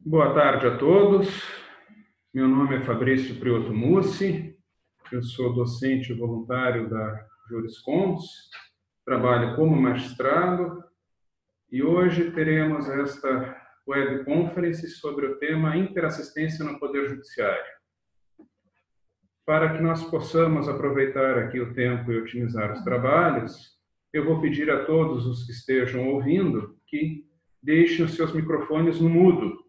Boa tarde a todos. Meu nome é Fabrício Prioto Mussi. Eu sou docente voluntário da Juriscontos, trabalho como magistrado e hoje teremos esta webconference sobre o tema Interassistência no Poder Judiciário. Para que nós possamos aproveitar aqui o tempo e otimizar os trabalhos, eu vou pedir a todos os que estejam ouvindo que deixem os seus microfones no mudo,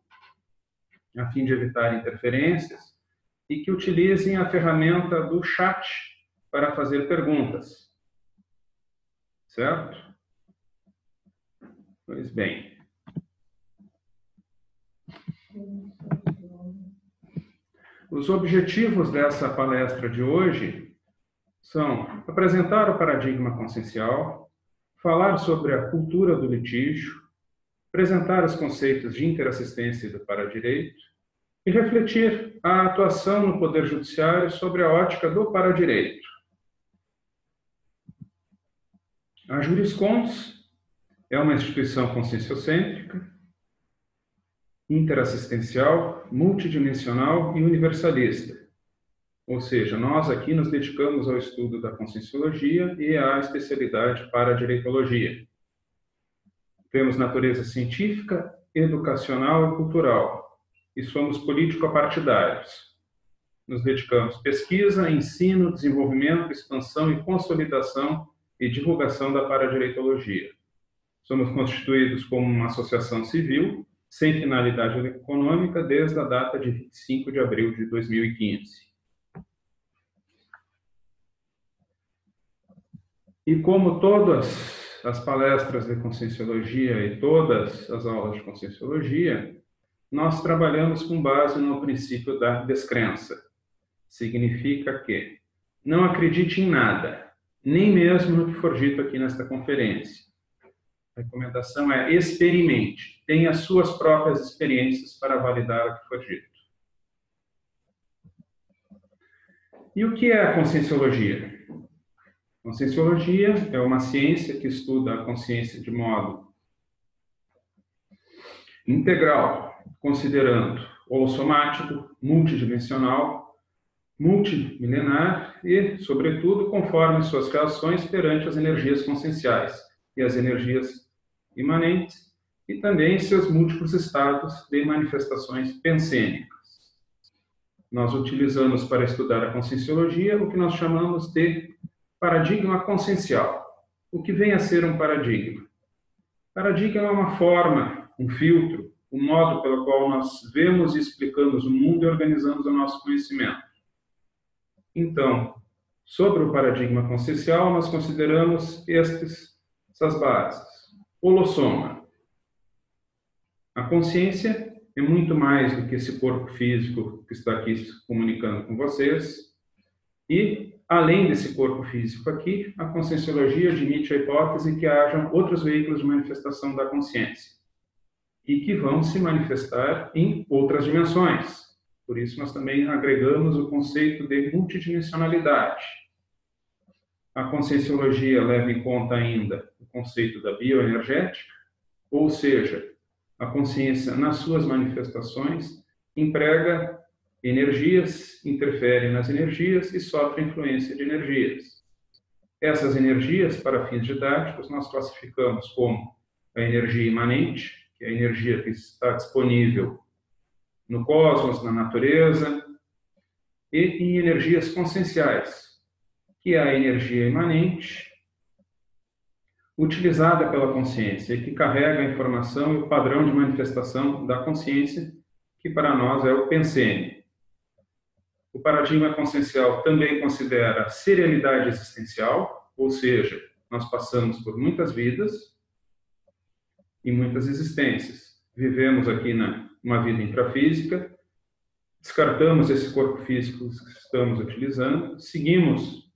a fim de evitar interferências, e que utilizem a ferramenta do chat para fazer perguntas. Certo? Pois bem. Os objetivos dessa palestra de hoje são apresentar o paradigma consciencial, falar sobre a cultura do litígio, apresentar os conceitos de interassistência e do paradireito e refletir a atuação no Poder Judiciário sobre a ótica do paradireito. A Juriscontos é uma instituição conscienciocêntrica, interassistencial, multidimensional e universalista. Ou seja, nós aqui nos dedicamos ao estudo da conscienciologia e à especialidade paradireitologia. Temos natureza científica, educacional e cultural, e somos político-partidários. Nos dedicamos à pesquisa, ensino, desenvolvimento, expansão e consolidação e divulgação da paradireitologia. Somos constituídos como uma associação civil, sem finalidade econômica, desde a data de 25 de abril de 2015. E como todas as palestras de conscienciologia e todas as aulas de conscienciologia, nós trabalhamos com base no princípio da descrença. Significa que não acredite em nada, nem mesmo no que for dito aqui nesta conferência. A recomendação é experimente, tenha as suas próprias experiências para validar o que for dito. E o que é a conscienciologia? Conscienciologia é uma ciência que estuda a consciência de modo integral, considerando holossomático, multidimensional, multimilenar e, sobretudo, conforme suas reações perante as energias conscienciais e as energias imanentes e também seus múltiplos estados de manifestações pensênicas. Nós utilizamos para estudar a conscienciologia o que nós chamamos de paradigma consciencial. O que vem a ser um paradigma? Paradigma é uma forma, um filtro, um modo pelo qual nós vemos e explicamos o mundo e organizamos o nosso conhecimento. Então, sobre o paradigma consciencial, nós consideramos essas bases. Holossoma. A consciência é muito mais do que esse corpo físico que está aqui se comunicando com vocês. E, além desse corpo físico aqui, a conscienciologia admite a hipótese que hajam outros veículos de manifestação da consciência e que vão se manifestar em outras dimensões. Por isso, nós também agregamos o conceito de multidimensionalidade. A conscienciologia leva em conta ainda o conceito da bioenergética, ou seja, a consciência, nas suas manifestações, emprega energias, interfere nas energias e sofre influência de energias. Essas energias, para fins didáticos, nós classificamos como a energia imanente, que é a energia que está disponível no cosmos, na natureza, e em energias conscienciais, que é a energia imanente utilizada pela consciência e que carrega a informação e o padrão de manifestação da consciência, que para nós é o pensene. O paradigma consciencial também considera a serialidade existencial, ou seja, nós passamos por muitas vidas e muitas existências. Vivemos aqui numa vida intrafísica, descartamos esse corpo físico que estamos utilizando, seguimos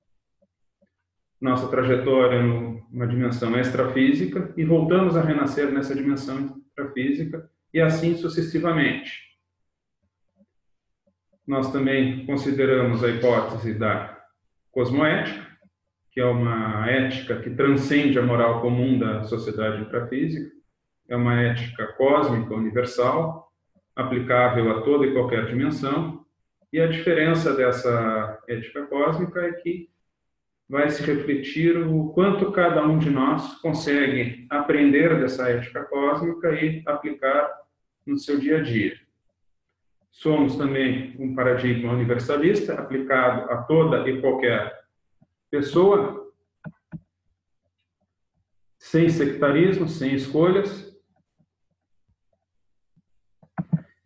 nossa trajetória numa dimensão extrafísica e voltamos a renascer nessa dimensão extrafísica e assim sucessivamente. Nós também consideramos a hipótese da cosmoética, que é uma ética que transcende a moral comum da sociedade intrafísica, é uma ética cósmica universal, aplicável a toda e qualquer dimensão, e a diferença dessa ética cósmica é que vai se refletir o quanto cada um de nós consegue aprender dessa ética cósmica e aplicar no seu dia a dia. Somos também um paradigma universalista, aplicado a toda e qualquer pessoa, sem sectarismo, sem escolhas,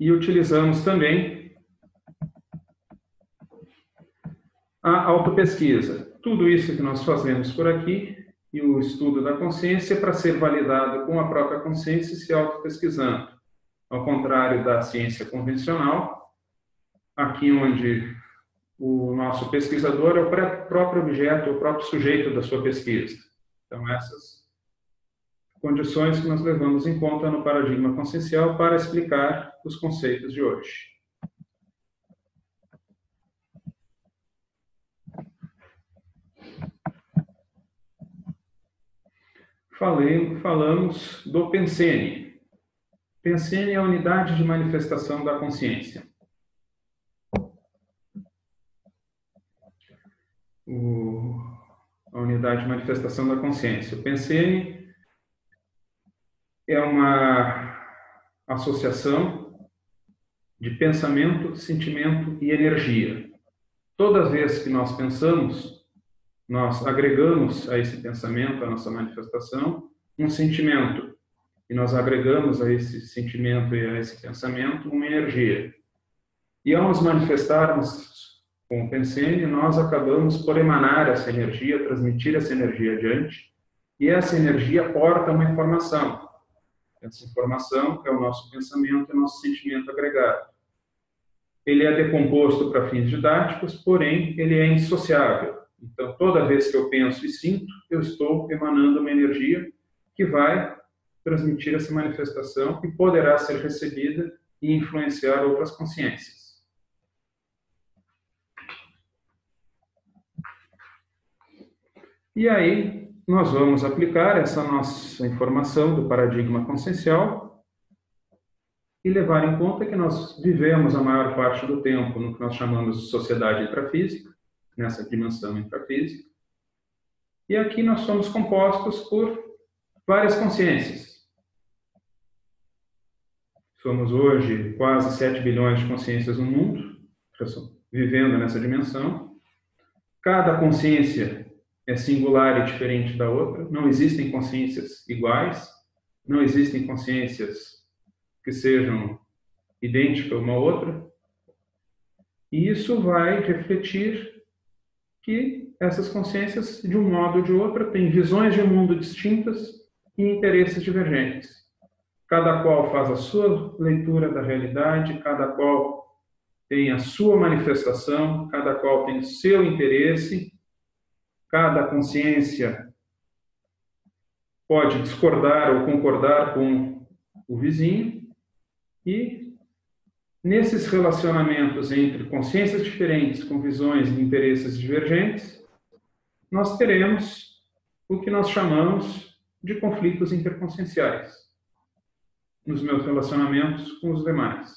e utilizamos também a autopesquisa. Tudo isso que nós fazemos por aqui e o estudo da consciência para ser validado com a própria consciência se autopesquisando. Ao contrário da ciência convencional, aqui onde o nosso pesquisador é o próprio objeto, o próprio sujeito da sua pesquisa. Então, essas condições que nós levamos em conta no paradigma consciencial para explicar os conceitos de hoje. Falamos do Pensene. Pensene é a unidade de manifestação da consciência. A unidade de manifestação da consciência. O Pensene é uma associação de pensamento, sentimento e energia. Toda vez que nós pensamos, nós agregamos a esse pensamento, a nossa manifestação, um sentimento. E nós agregamos a esse sentimento e a esse pensamento uma energia. E ao nos manifestarmos com o Pensene, nós acabamos por emanar essa energia, transmitir essa energia adiante, e essa energia porta uma informação. Essa informação é o nosso pensamento e o nosso sentimento agregado. Ele é decomposto para fins didáticos, porém, ele é indissociável. Então, toda vez que eu penso e sinto, eu estou emanando uma energia que vai transmitir essa manifestação e poderá ser recebida e influenciar outras consciências. E aí, nós vamos aplicar essa nossa informação do paradigma consciencial e levar em conta que nós vivemos a maior parte do tempo no que nós chamamos de sociedade intrafísica, nessa dimensão intrafísica. E aqui nós somos compostos por várias consciências. Somos hoje quase 7 bilhões de consciências no mundo, vivendo nessa dimensão. Cada consciência é singular e diferente da outra. Não existem consciências iguais, não existem consciências que sejam idênticas uma à outra. E isso vai refletir que essas consciências, de um modo ou de outro, têm visões de mundo distintas e interesses divergentes. Cada qual faz a sua leitura da realidade, cada qual tem a sua manifestação, cada qual tem o seu interesse, cada consciência pode discordar ou concordar com o vizinho, e nesses relacionamentos entre consciências diferentes com visões e interesses divergentes, nós teremos o que nós chamamos de conflitos interconscienciais nos meus relacionamentos com os demais.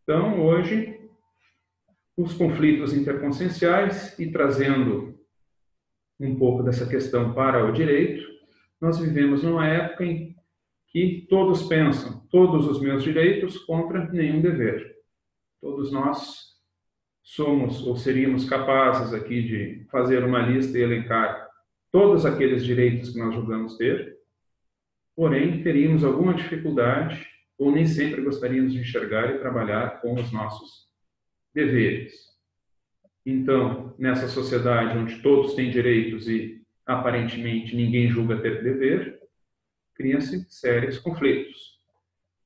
Então, hoje, os conflitos interconscienciais, e trazendo um pouco dessa questão para o direito, nós vivemos numa época em que todos pensam, todos os meus direitos contra nenhum dever. Todos nós somos ou seríamos capazes aqui de fazer uma lista e elencar todos aqueles direitos que nós julgamos ter, porém teríamos alguma dificuldade ou nem sempre gostaríamos de enxergar e trabalhar com os nossos deveres. Então, nessa sociedade onde todos têm direitos e aparentemente ninguém julga ter dever, criam-se sérios conflitos.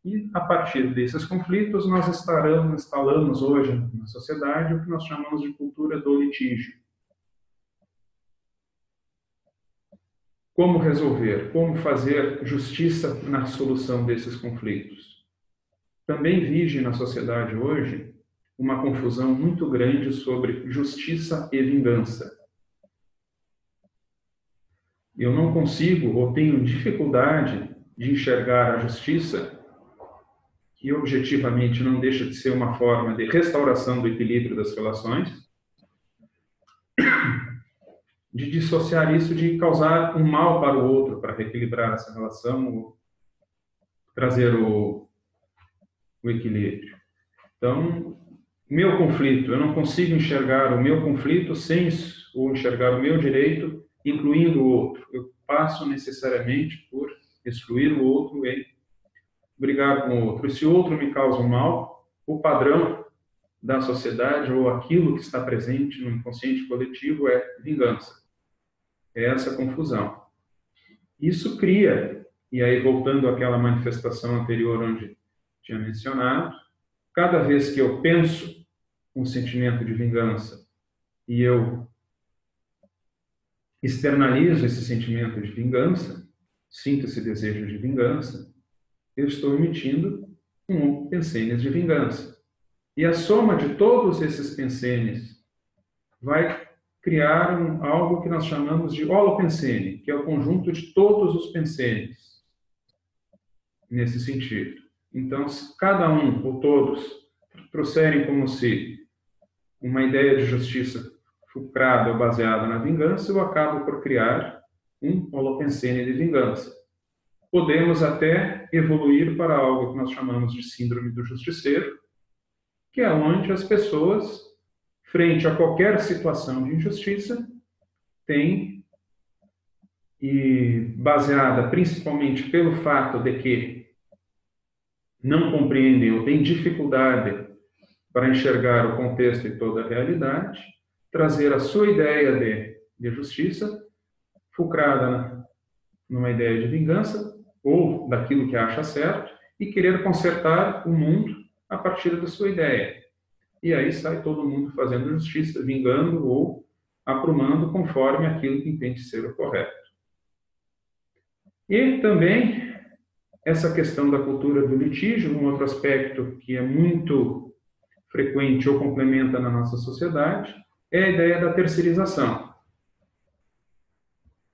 E, a partir desses conflitos, nós instalamos hoje na sociedade o que nós chamamos de cultura do litígio. Como resolver? Como fazer justiça na solução desses conflitos? Também vige na sociedade hoje uma confusão muito grande sobre justiça e vingança. Eu não consigo ou tenho dificuldade de enxergar a justiça, que objetivamente não deixa de ser uma forma de restauração do equilíbrio das relações, de dissociar isso de causar um mal para o outro, para reequilibrar essa relação, trazer o equilíbrio. Então, meu conflito, eu não consigo enxergar o meu conflito sem ou enxergar o meu direito, incluindo o outro. Eu passo necessariamente por excluir o outro e brigar com o outro. E se o outro me causa um mal, o padrão da sociedade ou aquilo que está presente no inconsciente coletivo é vingança. É essa confusão. Isso cria, e aí voltando àquela manifestação anterior onde tinha mencionado, cada vez que eu penso um sentimento de vingança e eu externalizo esse sentimento de vingança, sinto esse desejo de vingança, eu estou emitindo um pensênis de vingança. E a soma de todos esses pensênis vai criar algo que nós chamamos de holopensene, que é o conjunto de todos os pensênis, nesse sentido. Então, se cada um ou todos trouxerem como se uma ideia de justiça fulcrada ou baseada na vingança, eu acabo por criar um holopensene de vingança. Podemos até evoluir para algo que nós chamamos de síndrome do justiceiro, que é onde as pessoas, frente a qualquer situação de injustiça, têm, e baseada principalmente pelo fato de que não compreendem ou têm dificuldade para enxergar o contexto e toda a realidade, trazer a sua ideia de justiça, fulcrada numa ideia de vingança, ou daquilo que acha certo, e querer consertar o mundo a partir da sua ideia. E aí sai todo mundo fazendo justiça, vingando ou aprumando conforme aquilo que entende ser o correto. E também essa questão da cultura do litígio, um outro aspecto que é muito frequente ou complementa na nossa sociedade, é a ideia da terceirização.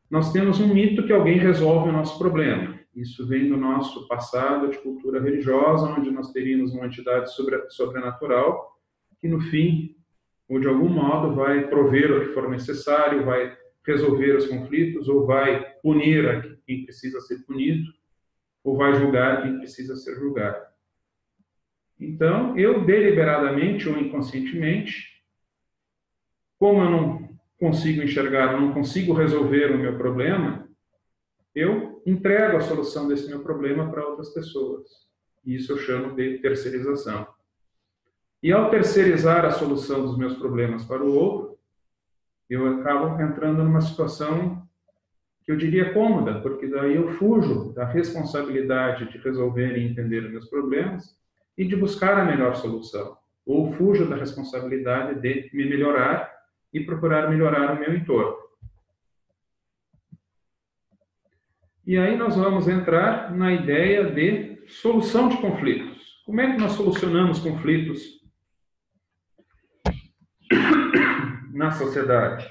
Nós temos um mito que alguém resolve o nosso problema. Isso vem do nosso passado de cultura religiosa, onde nós teríamos uma entidade sobrenatural que, no fim, ou de algum modo, vai prover o que for necessário, vai resolver os conflitos, ou vai punir quem precisa ser punido, ou vai julgar quem precisa ser julgado. Então, eu deliberadamente ou inconscientemente, como eu não consigo enxergar, não consigo resolver o meu problema, eu entrego a solução desse meu problema para outras pessoas. Isso eu chamo de terceirização. E ao terceirizar a solução dos meus problemas para o outro, eu acabo entrando numa situação que eu diria cômoda, porque daí eu fujo da responsabilidade de resolver e entender os meus problemas e de buscar a melhor solução. Ou fujo da responsabilidade de me melhorar e procurar melhorar o meu entorno. E aí nós vamos entrar na ideia de solução de conflitos. Como é que nós solucionamos conflitos na sociedade?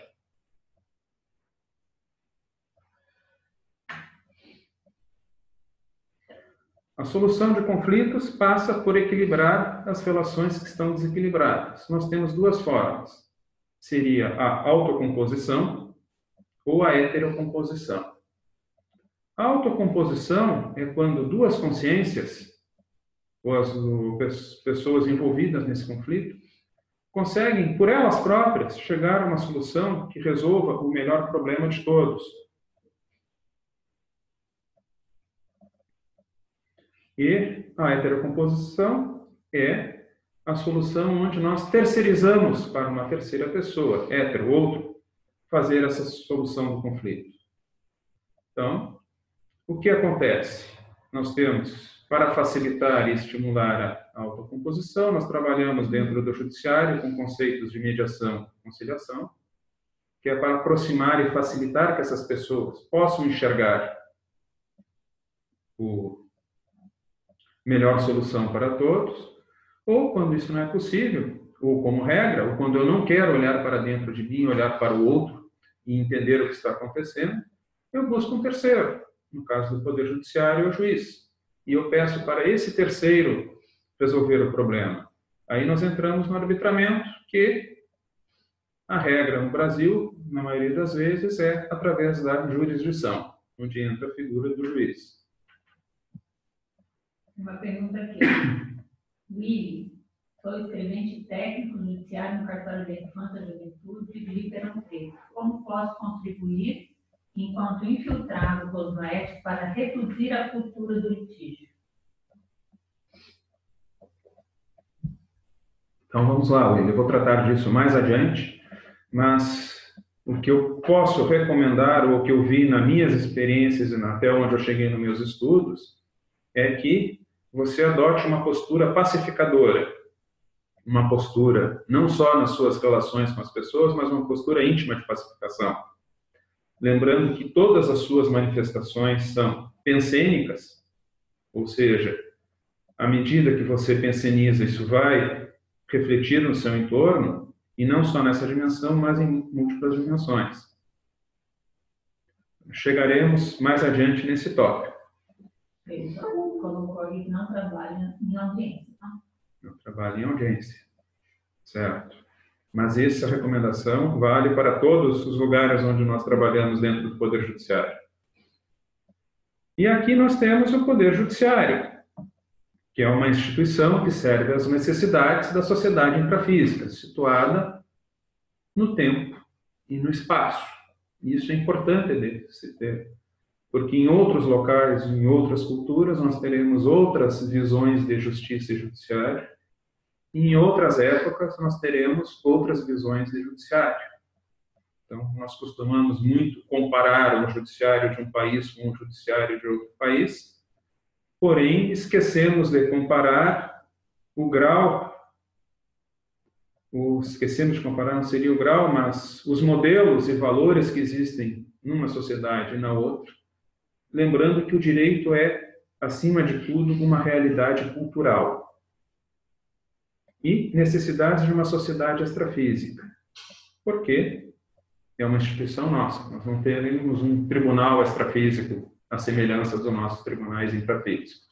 A solução de conflitos passa por equilibrar as relações que estão desequilibradas. Nós temos duas formas. Seria a autocomposição ou a heterocomposição. A autocomposição é quando duas consciências, ou as pessoas envolvidas nesse conflito, conseguem, por elas próprias, chegar a uma solução que resolva o melhor problema de todos. E a heterocomposição é a solução onde nós terceirizamos para uma terceira pessoa, hétero, outro, fazer essa solução do conflito. Então, o que acontece? Nós temos, para facilitar e estimular a autocomposição, nós trabalhamos dentro do judiciário com conceitos de mediação e conciliação, que é para aproximar e facilitar que essas pessoas possam enxergar a melhor solução para todos, ou quando isso não é possível, ou como regra, ou quando eu não quero olhar para dentro de mim, olhar para o outro e entender o que está acontecendo, eu busco um terceiro. no caso do Poder Judiciário, é o juiz. E eu peço para esse terceiro resolver o problema. Aí nós entramos no arbitramento, que a regra no Brasil, na maioria das vezes, é através da jurisdição, onde entra a figura do juiz. Uma pergunta aqui. Willy, sou escrevente técnico judiciário no cartório da Infância e Juventude de Ribeirão Preto. Como posso contribuir, enquanto infiltrado cosmoético, para reduzir a cultura do litígio? Então vamos lá, Willy. Eu vou tratar disso mais adiante, mas o que eu posso recomendar, ou o que eu vi nas minhas experiências e até onde eu cheguei nos meus estudos, é que você adote uma postura pacificadora. Uma postura não só nas suas relações com as pessoas, mas uma postura íntima de pacificação. Lembrando que todas as suas manifestações são pensênicas, ou seja, à medida que você penseniza, isso vai refletir no seu entorno, e não só nessa dimensão, mas em múltiplas dimensões. Chegaremos mais adiante nesse tópico. Ele colocou ali que não trabalha em audiência. Não trabalha em audiência, certo? Mas essa recomendação vale para todos os lugares onde nós trabalhamos dentro do Poder Judiciário. E aqui nós temos o Poder Judiciário, que é uma instituição que serve às necessidades da sociedade intrafísica, situada no tempo e no espaço. Isso é importante de se ter, porque em outros locais, em outras culturas, nós teremos outras visões de justiça e judiciário, e em outras épocas nós teremos outras visões de judiciário. Então, nós costumamos muito comparar o judiciário de um país com o judiciário de outro país, porém, esquecemos de comparar o grau, esquecemos de comparar, não seria o grau, mas os modelos e valores que existem numa sociedade e na outra, lembrando que o direito é, acima de tudo, uma realidade cultural e necessidades de uma sociedade extrafísica. Por quê? É uma instituição nossa. Nós não teremos um tribunal extrafísico à semelhança dos nossos tribunais intrafísicos.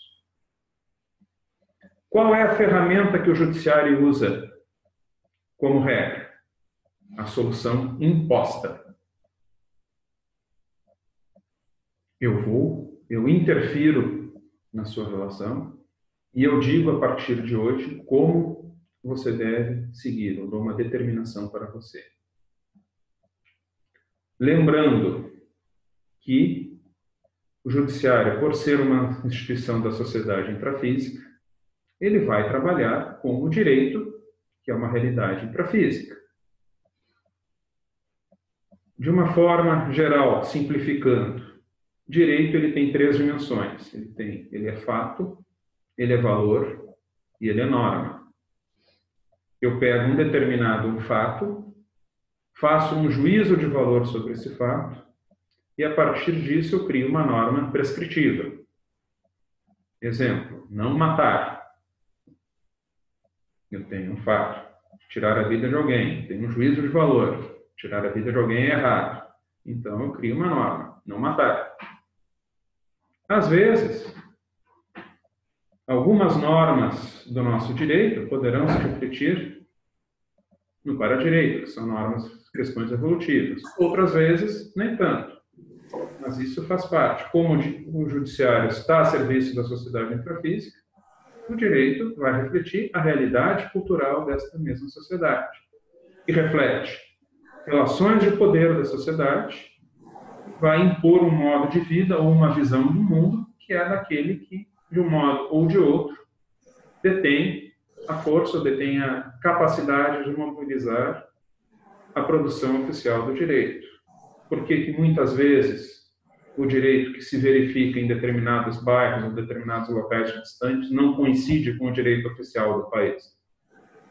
Qual é a ferramenta que o judiciário usa como regra? A solução imposta. Eu interfiro na sua relação e eu digo a partir de hoje como você deve seguir. Eu dou uma determinação para você. Lembrando que o judiciário, por ser uma instituição da sociedade intrafísica, ele vai trabalhar com o direito, que é uma realidade intrafísica. De uma forma geral, simplificando, direito ele tem três dimensões. Ele é fato, ele é valor e ele é norma. Eu pego um determinado fato, faço um juízo de valor sobre esse fato, e a partir disso eu crio uma norma prescritiva. Exemplo, não matar. Eu tenho um fato, tirar a vida de alguém, tenho um juízo de valor, tirar a vida de alguém é errado. Então eu crio uma norma, não matar. Às vezes, algumas normas do nosso direito poderão se refletir no paradireito, que são normas, questões evolutivas. Outras vezes, nem tanto. Mas isso faz parte. Como o judiciário está a serviço da sociedade intrafísica, o direito vai refletir a realidade cultural desta mesma sociedade. E reflete relações de poder da sociedade, vai impor um modo de vida ou uma visão do mundo que é daquele que, de um modo ou de outro, detém a força, detém a capacidade de mobilizar a produção oficial do direito. Por que muitas vezes o direito que se verifica em determinados bairros ou determinados locais distantes não coincide com o direito oficial do país?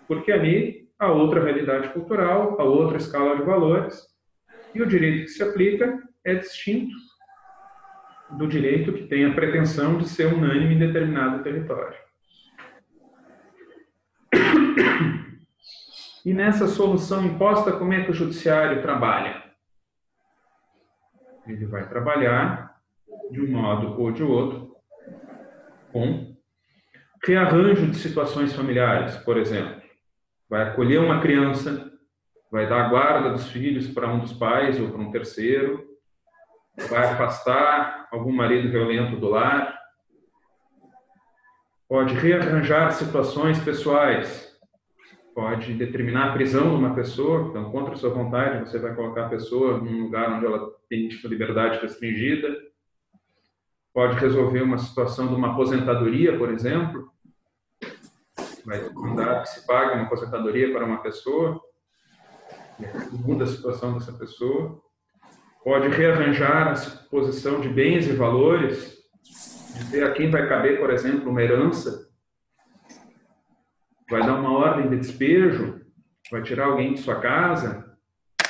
Porque ali há outra realidade cultural, há outra escala de valores, e o direito que se aplica é distinto do direito que tem a pretensão de ser unânime em determinado território. E nessa solução imposta, como é que o judiciário trabalha? Ele vai trabalhar de um modo ou de outro, com rearranjo de situações familiares, por exemplo. Vai acolher uma criança, vai dar a guarda dos filhos para um dos pais ou para um terceiro, vai afastar algum marido violento do lar, pode rearranjar situações pessoais, pode determinar a prisão de uma pessoa, então, contra a sua vontade, você vai colocar a pessoa num lugar onde ela tem sua liberdade restringida, pode resolver uma situação de uma aposentadoria, por exemplo, vai mandar que se pague uma aposentadoria para uma pessoa, muda a situação dessa pessoa, pode rearranjar a posição de bens e valores, dizer a quem vai caber, por exemplo, uma herança, vai dar uma ordem de despejo, vai tirar alguém de sua casa,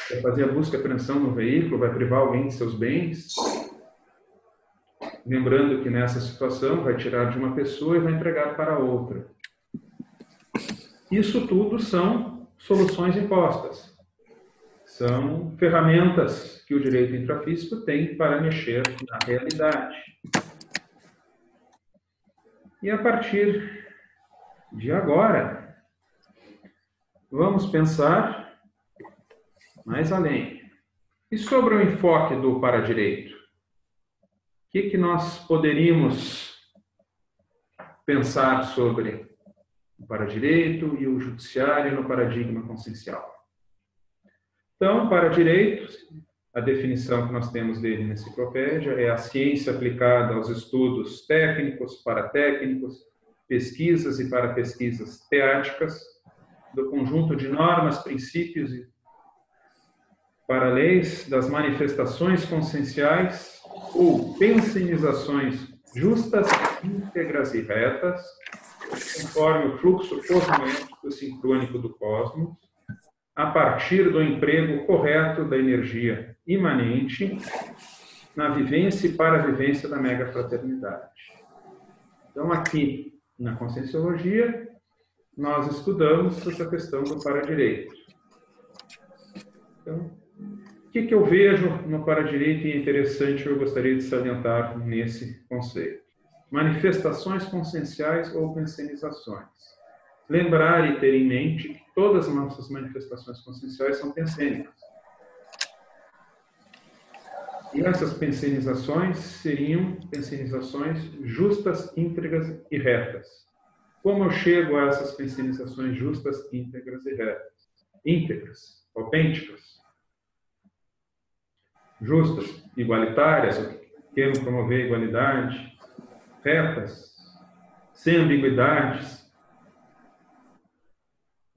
vai fazer a busca e apreensão no veículo, vai privar alguém de seus bens. Lembrando que nessa situação vai tirar de uma pessoa e vai entregar para outra. Isso tudo são soluções impostas. São ferramentas que o direito intrafísico tem para mexer na realidade. E a partir de agora, vamos pensar mais além. E sobre o enfoque do paradireito? O que nós poderíamos pensar sobre o paradireito e o judiciário no paradigma consciencial? Então, paradireito, a definição que nós temos dele na enciclopédia é a ciência aplicada aos estudos técnicos, paratécnicos, pesquisas e parapesquisas teáticas, do conjunto de normas, princípios e paraleis das manifestações conscienciais ou pensenizações justas, íntegras e retas, conforme o fluxo cosmoético sincrônico do cosmos, a partir do emprego correto da energia imanente na vivência e para-vivência da mega-fraternidade. Então, aqui, na Conscienciologia, nós estudamos essa questão do paradireito. Então, o que eu vejo no paradireito e é interessante, eu gostaria de salientar nesse conceito? Manifestações conscienciais ou pensenizações. Lembrar e ter em mente que todas as nossas manifestações conscienciais são pensênicas. E essas pensenizações seriam pensenizações justas, íntegras e retas. Como eu chego a essas pensenizações justas, íntegras e retas? Íntegras, autênticas, justas, igualitárias, eu quero promover a igualdade, retas, sem ambiguidades,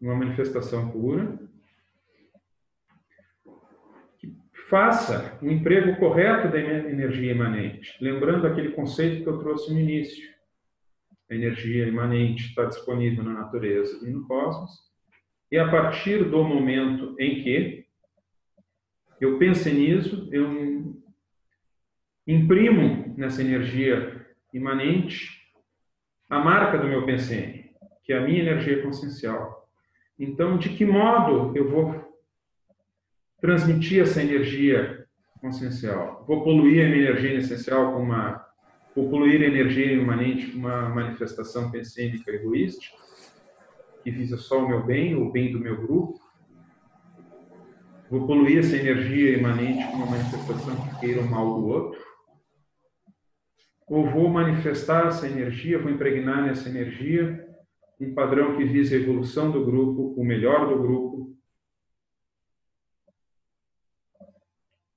uma manifestação pura, que faça o emprego correto da energia imanente, lembrando aquele conceito que eu trouxe no início. A energia imanente está disponível na natureza e no cosmos, e a partir do momento em que eu pensenizo, eu imprimo nessa energia imanente a marca do meu pensene, que é a minha energia consciencial. Então, de que modo eu vou transmitir essa energia consciencial? Vou poluir a minha energia essencial com vou poluir a energia imanente com uma manifestação pensênica egoística, que visa só o meu bem, ou o bem do meu grupo? Vou poluir essa energia imanente com uma manifestação que queira o mal do outro? Ou vou manifestar essa energia, vou impregnar nessa energia um padrão que visa a evolução do grupo, o melhor do grupo,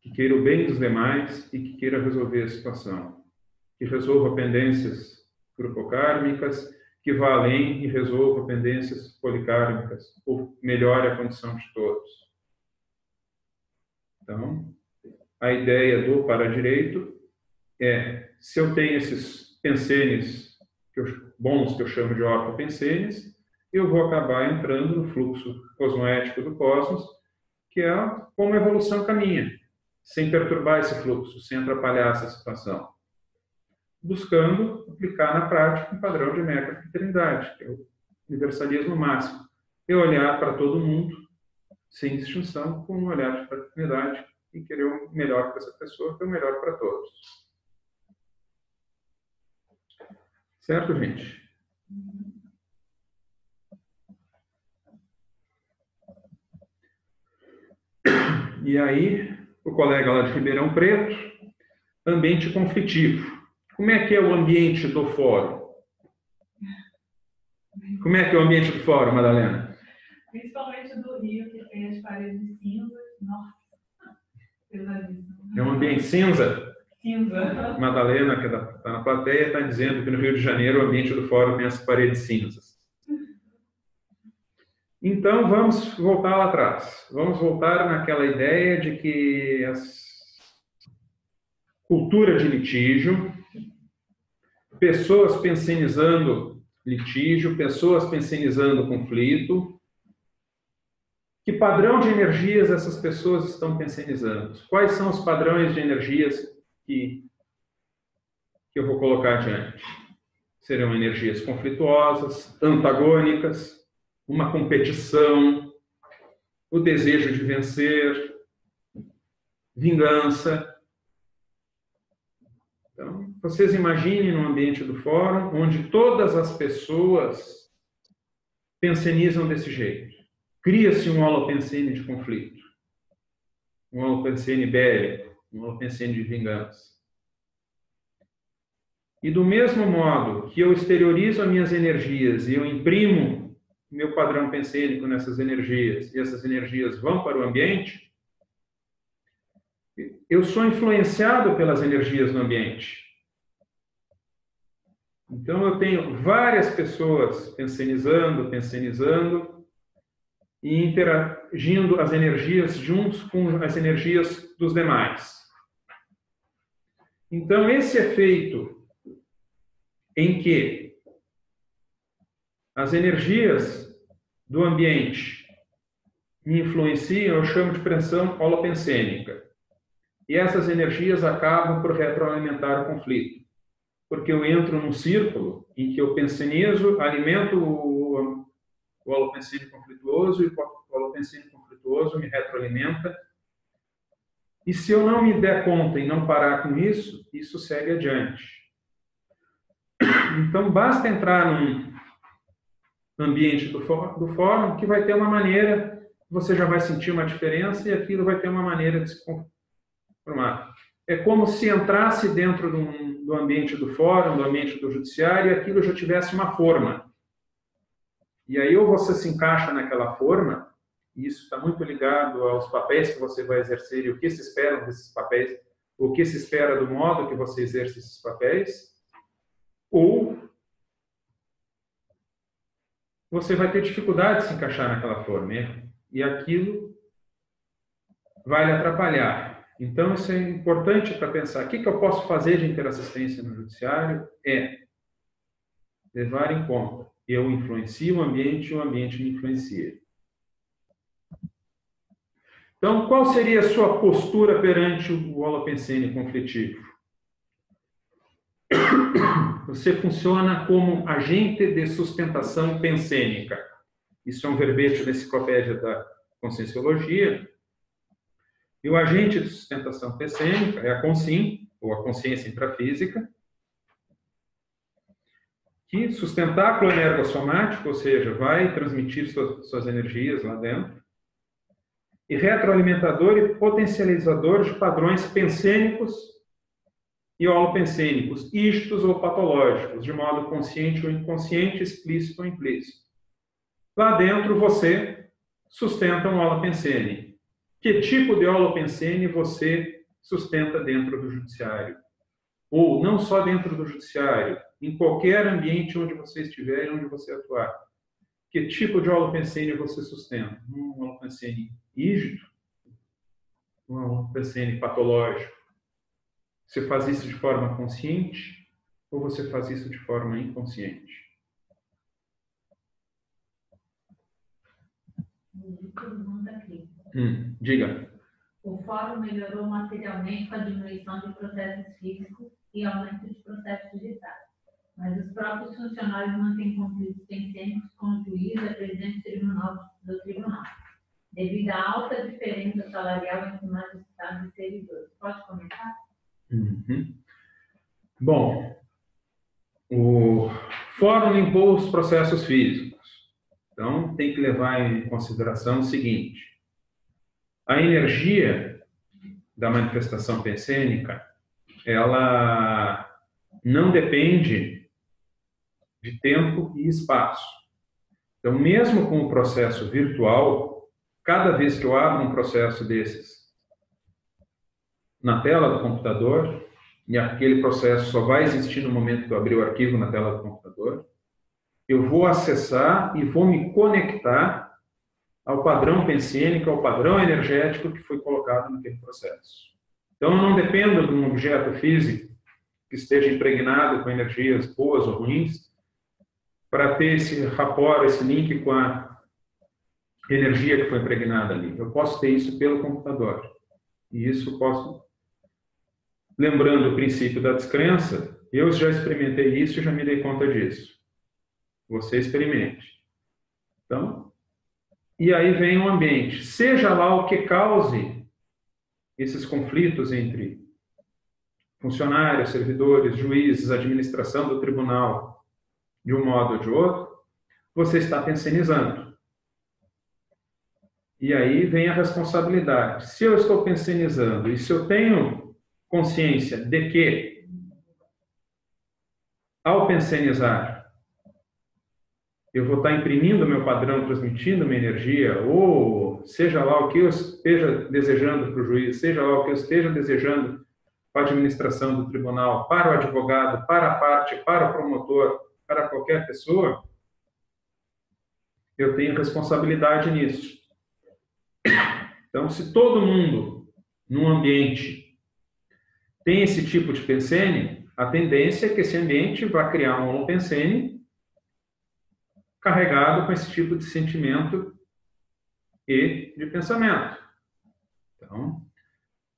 que queira o bem dos demais e que queira resolver a situação, que resolva pendências grupocármicas, que vá além e resolva pendências policármicas, ou melhore a condição de todos. Então, a ideia do paradireito é, se eu tenho esses pensenes bons, que eu chamo de ortopensenes, eu vou acabar entrando no fluxo cosmoético do cosmos, que é como a evolução caminha, sem perturbar esse fluxo, sem atrapalhar essa situação, buscando aplicar na prática um padrão de mega-fraternidade, que é o universalismo máximo. Eu olhar para todo mundo, sem distinção, com um olhar de fraternidade e querer o melhor para essa pessoa, que é o melhor para todos. Certo, gente? E aí, o colega lá de Ribeirão Preto, ambiente conflitivo. Como é que é o ambiente do fórum? Como é que é o ambiente do fórum, Madalena? Principalmente do Rio, que tem as paredes cinzas. Nossa, pesadíssimo. É um ambiente cinza? Cinza. Madalena, que está na plateia, está dizendo que no Rio de Janeiro o ambiente do fórum tem as paredes cinzas. Então, vamos voltar lá atrás. Vamos voltar naquela ideia de que a cultura de litígio, pessoas pensionizando litígio, pessoas pensionizando conflito. Que padrão de energias essas pessoas estão pensionizando? Quais são os padrões de energias que eu vou colocar adiante? Serão energias conflituosas, antagônicas, uma competição, o desejo de vencer, vingança. Então, vocês imaginem no ambiente do fórum, onde todas as pessoas pensionizam desse jeito. Cria-se um holopensene de conflito, um holopensene bélico, um holopensene de vingança. E do mesmo modo que eu exteriorizo as minhas energias e eu imprimo meu padrão pensênico nessas energias, e essas energias vão para o ambiente, eu sou influenciado pelas energias no ambiente. Então, eu tenho várias pessoas pensionizando, e interagindo as energias juntos com as energias dos demais. Então, esse efeito em que as energias do ambiente me influenciam, eu chamo de pressão holopensênica. E essas energias acabam por retroalimentar o conflito. Porque eu entro num círculo em que eu pensionizo, alimento o holopensene conflituoso, e o holopensene conflituoso me retroalimenta. E se eu não me der conta e não parar com isso, isso segue adiante. Então, basta entrar num ambiente do fórum que vai ter uma maneira, você já vai sentir uma diferença e aquilo vai ter uma maneira de se conformar. É como se entrasse dentro do ambiente do fórum, do ambiente do judiciário, e aquilo já tivesse uma forma. E aí ou você se encaixa naquela forma, e isso está muito ligado aos papéis que você vai exercer e o que se espera desses papéis, o que se espera do modo que você exerce esses papéis, ou você vai ter dificuldade de se encaixar naquela forma, e aquilo vai lhe atrapalhar. Então, isso é importante para pensar. O que eu posso fazer de interassistência no judiciário é levar em conta. Eu influencio o ambiente me influencia. Então, qual seria a sua postura perante o holopensene conflitivo? Você funciona como agente de sustentação pensênica. Isso é um verbete da Enciclopédia da Conscienciologia. E o agente de sustentação pensênica é a CONSIM, ou a consciência intrafísica, que sustentáculo energossomático, ou seja, vai transmitir suas energias lá dentro, e retroalimentador e potencializador de padrões pensênicos e holopensênicos, ístos ou patológicos, de modo consciente ou inconsciente, explícito ou implícito. Lá dentro você sustenta um holopensene. Que tipo de holopensene você sustenta dentro do judiciário? Ou não só dentro do judiciário, em qualquer ambiente onde você estiver e onde você atuar. Que tipo de holopensene você sustenta? Um holopensene rígido? Um holopensene patológico? Você faz isso de forma consciente ou você faz isso de forma inconsciente? Pergunta aqui. Diga. O fórum melhorou materialmente com a diminuição de processos físicos e aumento de processos digitais, mas os próprios funcionários mantêm conflitos pensênicos com o juiz e a presidente do tribunal, devido à alta diferença salarial entre magistrados e servidores. Pode comentar? Bom, O fórum limpou os processos físicos. Então, tem que levar em consideração o seguinte: a energia da manifestação pensênica, ela não depende de tempo e espaço. Então, mesmo com o processo virtual, cada vez que eu abro um processo desses na tela do computador, e aquele processo só vai existir no momento que eu abrir o arquivo na tela do computador, eu vou acessar e vou me conectar ao padrão pensênico, ao padrão energético que foi colocado naquele processo. Então, eu não dependo de um objeto físico que esteja impregnado com energias boas ou ruins para ter esse rapport, esse link com a energia que foi impregnada ali. Eu posso ter isso pelo computador. E isso posso... Lembrando o princípio da descrença, eu já experimentei isso e já me dei conta disso. Você experimente. Então, e aí vem o ambiente. Seja lá o que cause esses conflitos entre funcionários, servidores, juízes, administração do tribunal, de um modo ou de outro, você está pensionizando. E aí vem a responsabilidade. Se eu estou pensionizando e se eu tenho consciência de que, ao pensionizar, eu vou estar imprimindo meu padrão, transmitindo minha energia, ou seja lá o que eu esteja desejando para o juiz, seja lá o que eu esteja desejando para a administração do tribunal, para o advogado, para a parte, para o promotor, para qualquer pessoa, eu tenho responsabilidade nisso. Então, se todo mundo, num ambiente, tem esse tipo de pensene, a tendência é que esse ambiente vai criar um holopensene carregado com esse tipo de sentimento e de pensamento. Então,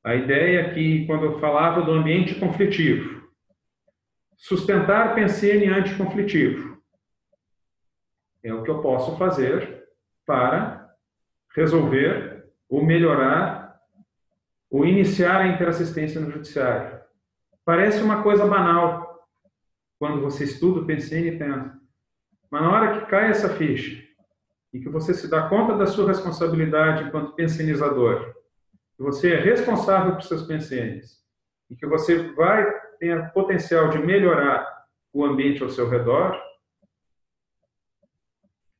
a ideia é que, quando eu falava do ambiente conflitivo, sustentar pensene anticonflitivo é o que eu posso fazer para resolver ou melhorar ou iniciar a interassistência no judiciário. Parece uma coisa banal quando você estuda o pensene e pensa. Mas na hora que cai essa ficha e que você se dá conta da sua responsabilidade enquanto pensionizador, que você é responsável por seus pensenes e que você vai ter o potencial de melhorar o ambiente ao seu redor,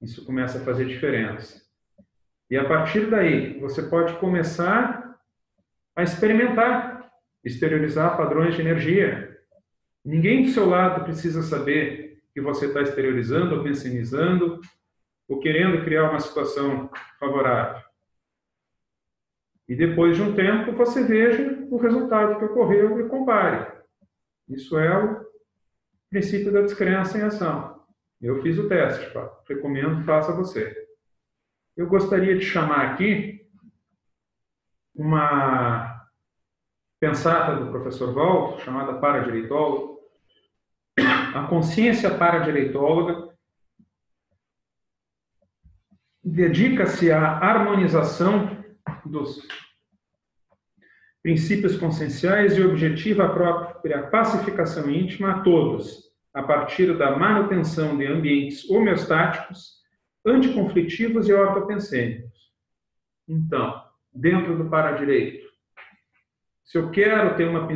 isso começa a fazer diferença. E a partir daí, você pode começar a experimentar, exteriorizar padrões de energia. Ninguém do seu lado precisa saber que você está exteriorizando ou pensionizando ou querendo criar uma situação favorável. E depois de um tempo, você veja o resultado que ocorreu e compare. Isso é o princípio da descrença em ação. Eu fiz o teste, recomendo, faça você. Eu gostaria de chamar aqui uma pensata do professor Walther, chamada paradireitóloga. A consciência paradireitóloga dedica-se à harmonização dos princípios conscienciais e objetiva a própria pacificação íntima a todos, a partir da manutenção de ambientes homeostáticos, anticonflitivos e ortopensênicos. Então, dentro do paradireito, se eu quero ter uma...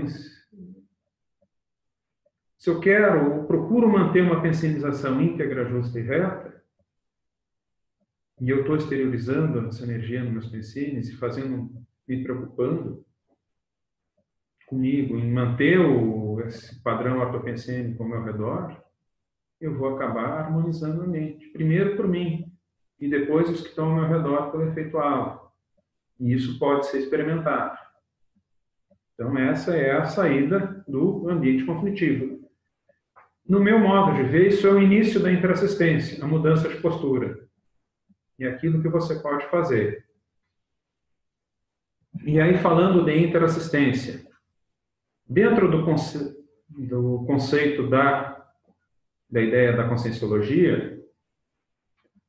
Se eu quero ou procuro manter uma pensionização íntegra, justa e reta, e eu estou exteriorizando essa energia nos meus pensines e me preocupando comigo em manter esse padrão ortopensênico ao meu redor, eu vou acabar harmonizando a mente. Primeiro por mim, e depois os que estão ao meu redor pelo efeito halo. E isso pode ser experimentado. Então, essa é a saída do ambiente conflitivo. No meu modo de ver, isso é o início da interassistência, a mudança de postura. E aquilo que você pode fazer. E aí, falando de interassistência, dentro do conceito da ideia da conscienciologia,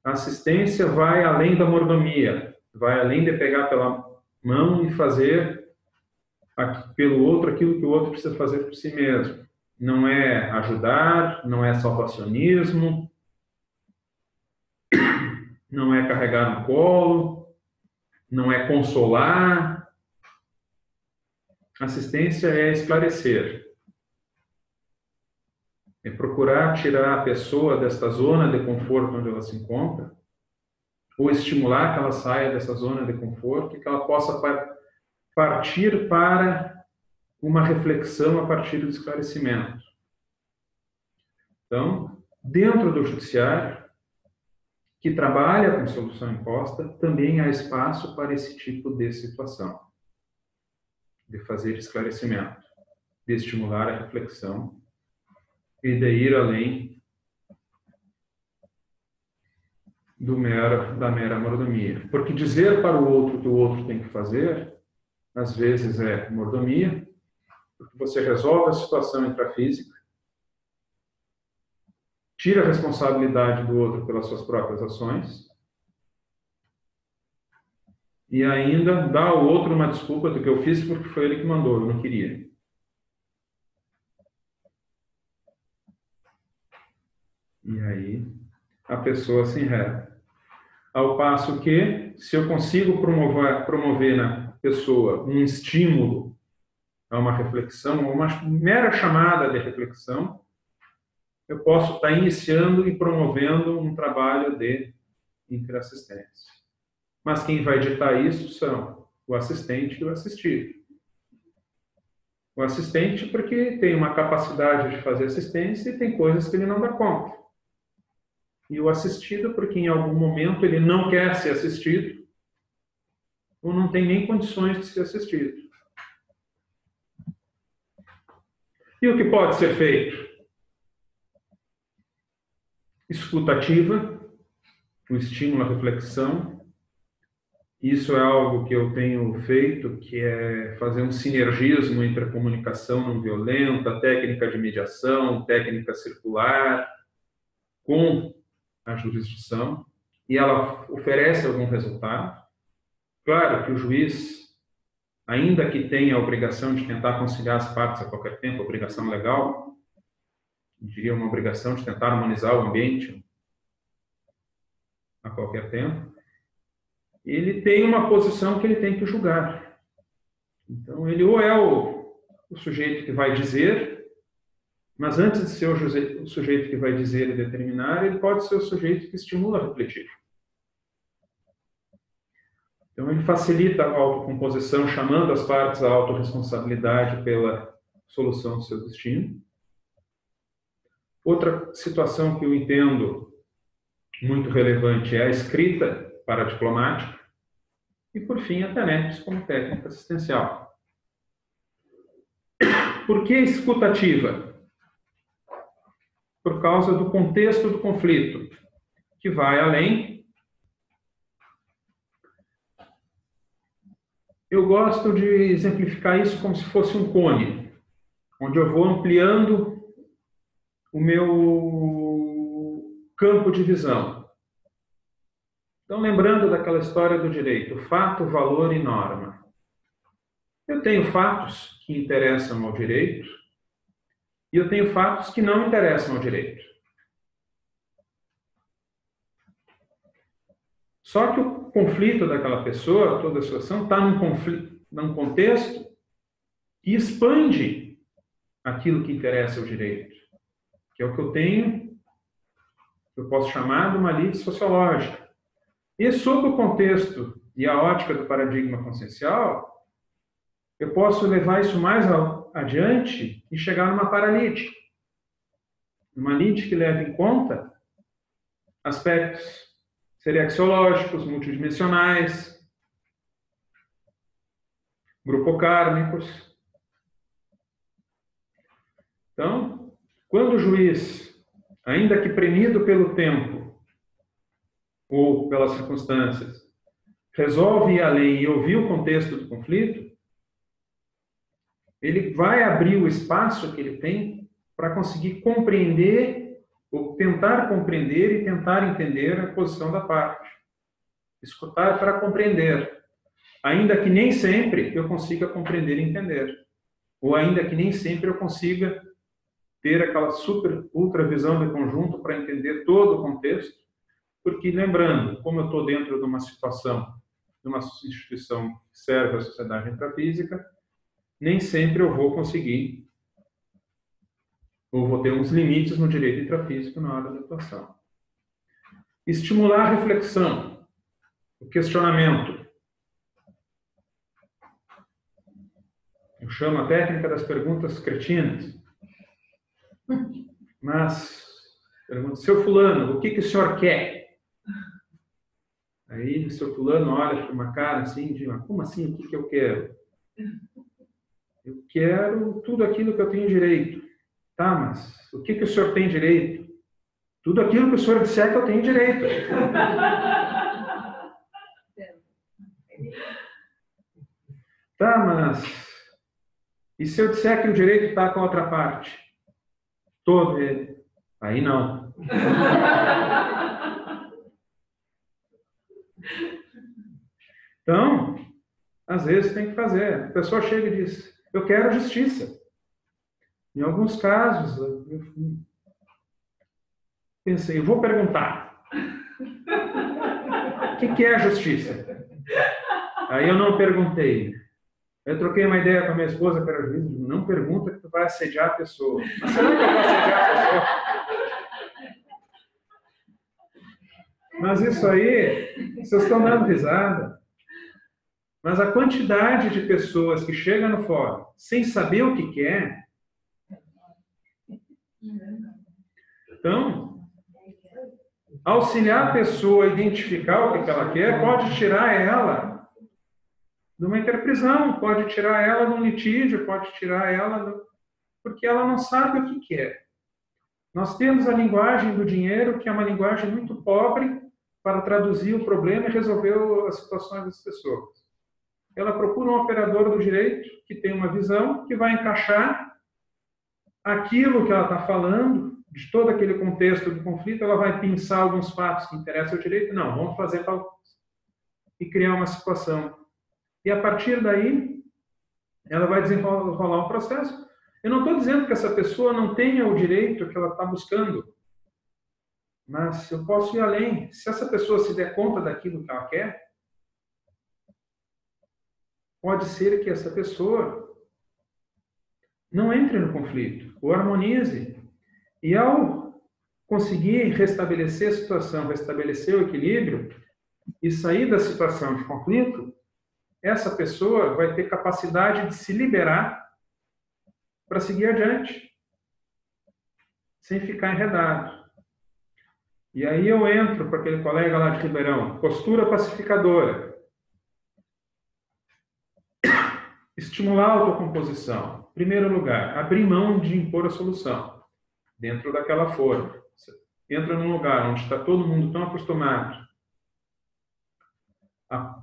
a assistência vai além da mordomia, vai além de pegar pela mão e fazer pelo outro aquilo que o outro precisa fazer por si mesmo. não é ajudar, não é salvacionismo, não é carregar no colo, não é consolar. Assistência é esclarecer. É procurar tirar a pessoa desta zona de conforto onde ela se encontra, ou estimular que ela saia dessa zona de conforto e que ela possa partir para uma reflexão a partir do esclarecimento. Então, dentro do judiciário, que trabalha com solução imposta, também há espaço para esse tipo de situação, de fazer esclarecimento, de estimular a reflexão e de ir além da mera mordomia. Porque dizer para o outro que o outro tem que fazer, às vezes é mordomia, porque você resolve a situação intrafísica, tira a responsabilidade do outro pelas suas próprias ações e ainda dá ao outro uma desculpa do que eu fiz porque foi ele que mandou, eu não queria. E aí a pessoa se enreda. Ao passo que, se eu consigo promover na pessoa um estímulo a uma reflexão, uma mera chamada de reflexão, eu posso estar iniciando e promovendo um trabalho de interassistência. Mas quem vai ditar isso são o assistente e o assistido. O assistente porque tem uma capacidade de fazer assistência e tem coisas que ele não dá conta. E o assistido porque em algum momento ele não quer ser assistido ou não tem nem condições de ser assistido. E o que pode ser feito? Escuta ativa, o estímulo à reflexão. Isso é algo que eu tenho feito, que é fazer um sinergismo entre a comunicação não violenta, técnica de mediação, técnica circular, com a jurisdição, e ela oferece algum resultado. Claro que o juiz, ainda que tenha a obrigação de tentar conciliar as partes a qualquer tempo, obrigação legal, eu diria uma obrigação de tentar harmonizar o ambiente a qualquer tempo, ele tem uma posição que ele tem que julgar. Então, ele ou é o sujeito que vai dizer, mas antes de ser o sujeito que vai dizer e determinar, ele pode ser o sujeito que estimula a refletir. Então, ele facilita a autocomposição, chamando as partes à autorresponsabilidade pela solução do seu destino. Outra situação que eu entendo muito relevante é a escrita paradiplomática e, por fim, a TENEPS como técnica assistencial. Por que escutativa? Por causa do contexto do conflito, que vai além. Eu gosto de exemplificar isso como se fosse um cone, onde eu vou ampliando o meu campo de visão. Então, lembrando daquela história do direito, fato, valor e norma. Eu tenho fatos que interessam ao direito e eu tenho fatos que não interessam ao direito. Só que o conflito daquela pessoa, toda a situação, está num contexto que expande aquilo que interessa ao direito, que é o que eu tenho, que eu posso chamar de uma lide sociológica. E sob o contexto e a ótica do paradigma consciencial, eu posso levar isso mais adiante e chegar numa paralítica. Uma lide que leva em conta aspectos seriaxiológicos, multidimensionais, grupocármicos. Então, quando o juiz, ainda que premido pelo tempo ou pelas circunstâncias, resolve ir além e ouvir o contexto do conflito, ele vai abrir o espaço que ele tem para conseguir compreender ou tentar compreender e tentar entender a posição da parte. Escutar para compreender. Ainda que nem sempre eu consiga compreender e entender. Ou ainda que nem sempre eu consiga ter aquela super, ultra visão de conjunto para entender todo o contexto, porque, lembrando, como eu estou dentro de uma situação, de uma instituição que serve à sociedade intrafísica, nem sempre eu vou conseguir, ou vou ter uns limites no direito intrafísico na hora da atuação. Estimular a reflexão, o questionamento. Eu chamo a técnica das perguntas cretinas. Mas, pergunto, seu fulano, o que o senhor quer? Aí o seu fulano olha com uma cara assim, de, como assim, o que eu quero? Eu quero tudo aquilo que eu tenho direito. Tá, mas o que o senhor tem direito? Tudo aquilo que o senhor disser que eu tenho direito. Tá, mas e se eu disser que o direito está com a outra parte? Todo ele. Aí não. Então, às vezes tem que fazer. A pessoa chega e diz, eu quero justiça. Em alguns casos, eu pensei, eu vou perguntar. O que é a justiça? Aí eu não perguntei. Eu troquei uma ideia com a minha esposa, que era juiz, não pergunta que tu vai assediar a pessoa. Mas será que eu vou assediar a pessoa? Mas isso aí, vocês estão dando risada. Mas a quantidade de pessoas que chegam no fórum sem saber o que quer. Então, auxiliar a pessoa a identificar o que ela quer pode tirar ela de uma interprisão, pode tirar ela de um litígio, pode tirar ela porque ela não sabe o que quer. Nós temos a linguagem do dinheiro, que é uma linguagem muito pobre para traduzir o problema e resolver as situações das pessoas. Ela procura um operador do direito que tem uma visão que vai encaixar aquilo que ela está falando, de todo aquele contexto do conflito, ela vai pensar alguns fatos que interessam ao direito. Não, vamos fazer tal coisa. E criar uma situação. E a partir daí, ela vai desenrolar um processo. Eu não estou dizendo que essa pessoa não tenha o direito que ela está buscando. Mas eu posso ir além. Se essa pessoa se der conta daquilo que ela quer, pode ser que essa pessoa não entre no conflito, ou harmonize. E ao conseguir restabelecer a situação, restabelecer o equilíbrio e sair da situação de conflito, essa pessoa vai ter capacidade de se liberar para seguir adiante, sem ficar enredado. E aí eu entro para aquele colega lá de Ribeirão, postura pacificadora. Estimular a autocomposição. Em primeiro lugar, abrir mão de impor a solução dentro daquela forma. Você entra num lugar onde está todo mundo tão acostumado a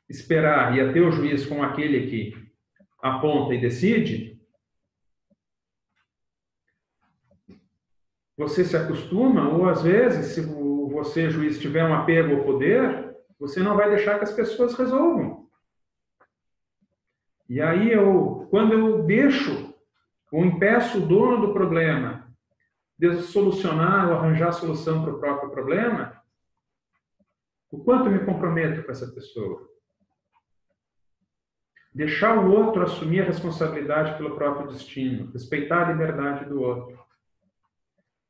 esperar e a ter o juiz como aquele que aponta e decide, você se acostuma, ou às vezes, se você, juiz, tiver um apego ao poder, você não vai deixar que as pessoas resolvam. E aí, quando eu deixo ou impeço o dono do problema de solucionar ou arranjar a solução para o próprio problema, o quanto eu me comprometo com essa pessoa? Deixar o outro assumir a responsabilidade pelo próprio destino, respeitar a liberdade do outro.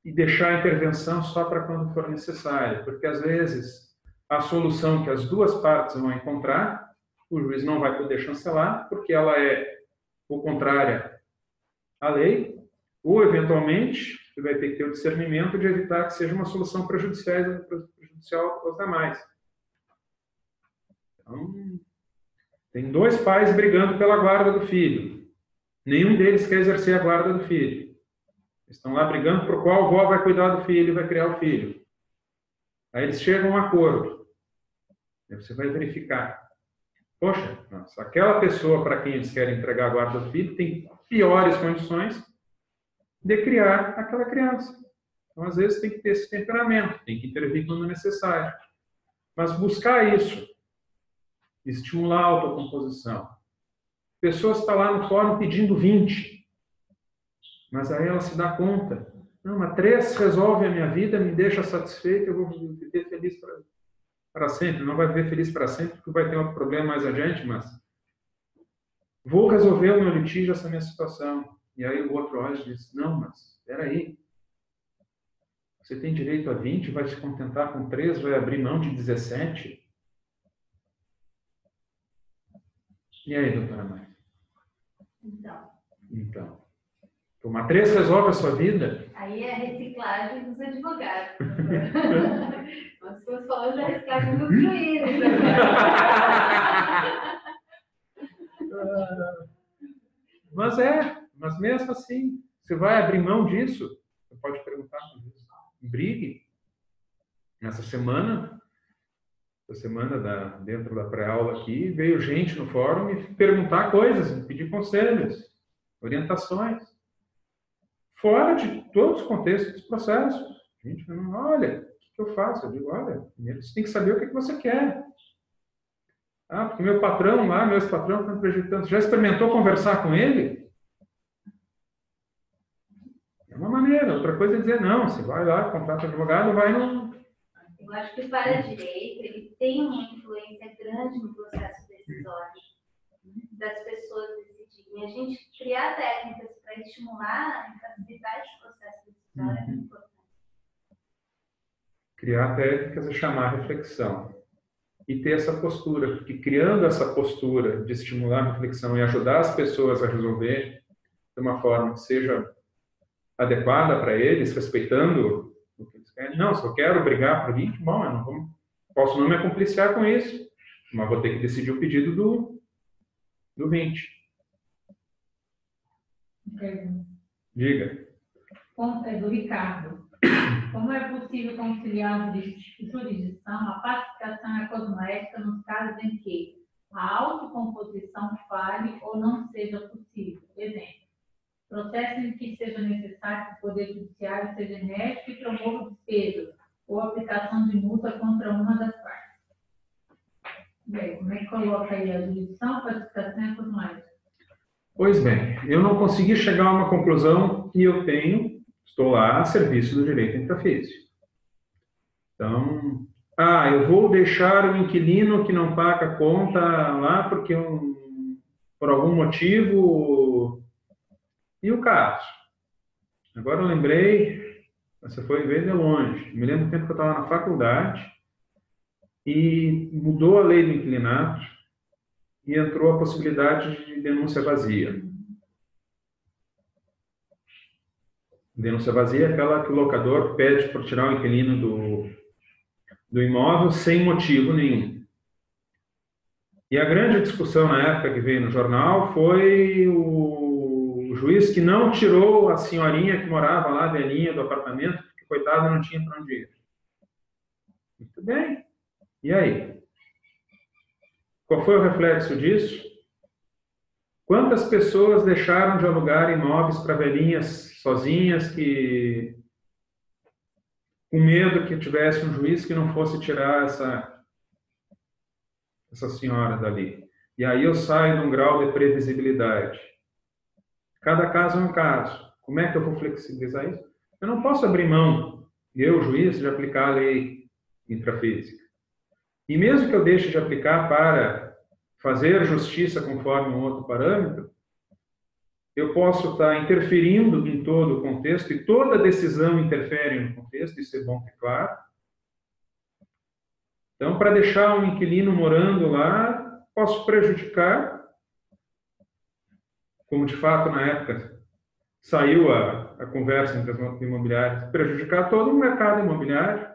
E deixar a intervenção só para quando for necessário, porque às vezes a solução que as duas partes vão encontrar, o juiz não vai poder chancelar, porque ela é ou contrária à lei, ou eventualmente vai ter que ter o discernimento de evitar que seja uma solução prejudicial aos demais. Então, tem dois pais brigando pela guarda do filho. Nenhum deles quer exercer a guarda do filho. Estão lá brigando por qual avó vai cuidar do filho e vai criar o filho. Aí eles chegam a um acordo. Aí você vai verificar. Poxa, nossa, aquela pessoa para quem eles querem entregar a guarda do filho tem piores condições de criar aquela criança. Então, às vezes, tem que ter esse temperamento, tem que intervir quando necessário. Mas buscar isso, estimular a autocomposição. Pessoas estão lá no fórum pedindo 20. Mas aí ela se dá conta. Não, mas 3 resolve a minha vida, me deixa satisfeito, eu vou viver feliz para sempre. Não vai viver feliz para sempre, porque vai ter um problema mais adiante, mas vou resolver o meu litígio, essa minha situação. E aí o outro olha e diz, não, mas espera aí. Você tem direito a 20, vai se contentar com 3, vai abrir mão de 17? E aí, doutora Maria? Então. Tomar 3 resolve a sua vida? Aí é a reciclagem dos advogados. Nós estamos falando da reciclagem dos juízes. Mas mesmo assim, você vai abrir mão disso? Você pode perguntar com isso. Brigue. Essa semana dentro da pré-aula aqui, veio gente no fórum me perguntar coisas, me pedir conselhos, orientações. Fora de todos os contextos dos processos. Gente, olha, o que eu faço? Eu digo, olha, primeiro você tem que saber o que você quer. Ah, porque meu patrão lá, meu ex-patrão está me prejudicando. Já experimentou conversar com ele? É uma maneira. Outra coisa é dizer, não, você vai lá, contrata advogado, vai no... Eu acho que o para-direito, ele tem uma influência grande no processo decisório das pessoas decidirem. A gente criar técnicas para estimular e facilitar esse processo decisório é muito importante. Criar técnicas e chamar a reflexão. E ter essa postura, porque criando essa postura de estimular a reflexão e ajudar as pessoas a resolver de uma forma que seja adequada para eles, respeitando o que eles querem. Não, se eu quero brigar por 20, bom, eu não posso não me acompliciar com isso, mas vou ter que decidir o pedido do 20. Diga. É do Ricardo. Como é possível conciliar a jurisdição, a pacificação e a cosmoética nos casos em que a autocomposição falhe ou não seja possível? Exemplo, processo em que seja necessário que o Poder Judiciário seja enérgico e promova despesas ou aplicação de multa contra uma das partes. Bem, como é que coloca aí a jurisdição, a pacificação e a cosmoética? Pois bem, eu não consegui chegar a uma conclusão e estou lá a serviço do direito intrafísico. Então, eu vou deixar o inquilino que não paga a conta lá porque por algum motivo... E o caso? Agora eu lembrei, você foi ver de longe. Me lembro do tempo que eu estava na faculdade e mudou a lei do inquilinato e entrou a possibilidade de denúncia vazia. Denúncia vazia é aquela que o locador pede para tirar o inquilino do imóvel sem motivo nenhum. E a grande discussão na época que veio no jornal foi o juiz que não tirou a senhorinha que morava lá, velhinha, do apartamento, porque, coitada, não tinha para onde ir. Muito bem. E aí? Qual foi o reflexo disso? Quantas pessoas deixaram de alugar imóveis para velhinhas sozinhas com medo que tivesse um juiz que não fosse tirar essa senhora dali? E aí eu saio de um grau de previsibilidade. Cada caso é um caso. Como é que eu vou flexibilizar isso? Eu não posso abrir mão, eu, juiz, de aplicar a lei intrafísica. E mesmo que eu deixe de aplicar para fazer justiça conforme um outro parâmetro, eu posso estar interferindo em todo o contexto, e toda decisão interfere no contexto, isso é bom ter claro. Então, para deixar um inquilino morando lá, posso prejudicar, como de fato na época saiu a conversa entre as imobiliárias, prejudicar todo o mercado imobiliário,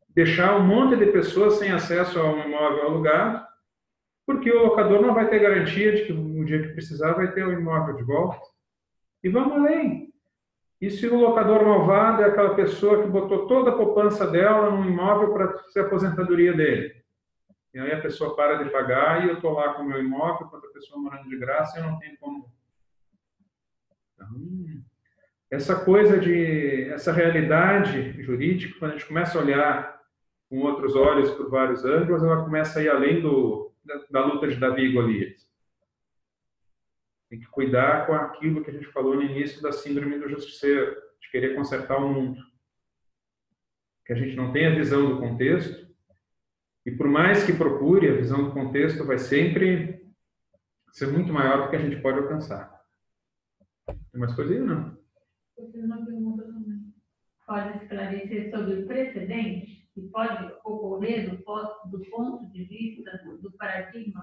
deixar um monte de pessoas sem acesso a um imóvel alugado, porque o locador não vai ter garantia de que no dia que precisar vai ter o imóvel de volta. E vamos além. E se o locador malvado é aquela pessoa que botou toda a poupança dela num imóvel para ser a aposentadoria dele? E aí a pessoa para de pagar e eu estou lá com o meu imóvel, com outra pessoa morando de graça e eu não tenho como... Então, essa realidade jurídica, quando a gente começa a olhar com outros olhos, por vários ângulos, ela começa a ir além da luta de Davi e Golias. Tem que cuidar com aquilo que a gente falou no início da síndrome do justiceiro, de querer consertar o mundo. Que a gente não tem a visão do contexto, e por mais que procure, a visão do contexto vai sempre ser muito maior do que a gente pode alcançar. Tem mais coisinha, não? Eu fiz uma pergunta também. Pode esclarecer sobre o precedente que pode ocorrer do ponto de vista do paradigma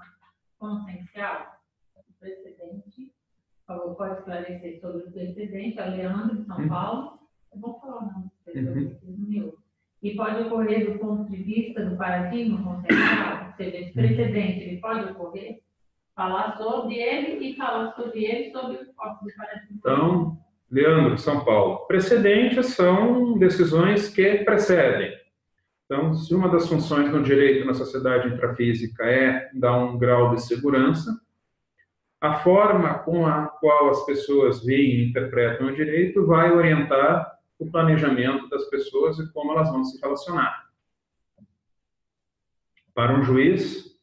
consciencial? O precedente, por favor, pode esclarecer sobre o precedente, ao Leandro, de São Paulo. Eu vou falar não, e pode ocorrer do ponto de vista do paradigma consciencial, ou seja, esse precedente, ele pode ocorrer, falar sobre ele e falar sobre ele, sobre o foco do paradigma. Então, Leandro, São Paulo. Precedentes são decisões que precedem. Então, se uma das funções do direito na sociedade intrafísica é dar um grau de segurança, a forma com a qual as pessoas veem e interpretam o direito vai orientar o planejamento das pessoas e como elas vão se relacionar. Para um juiz,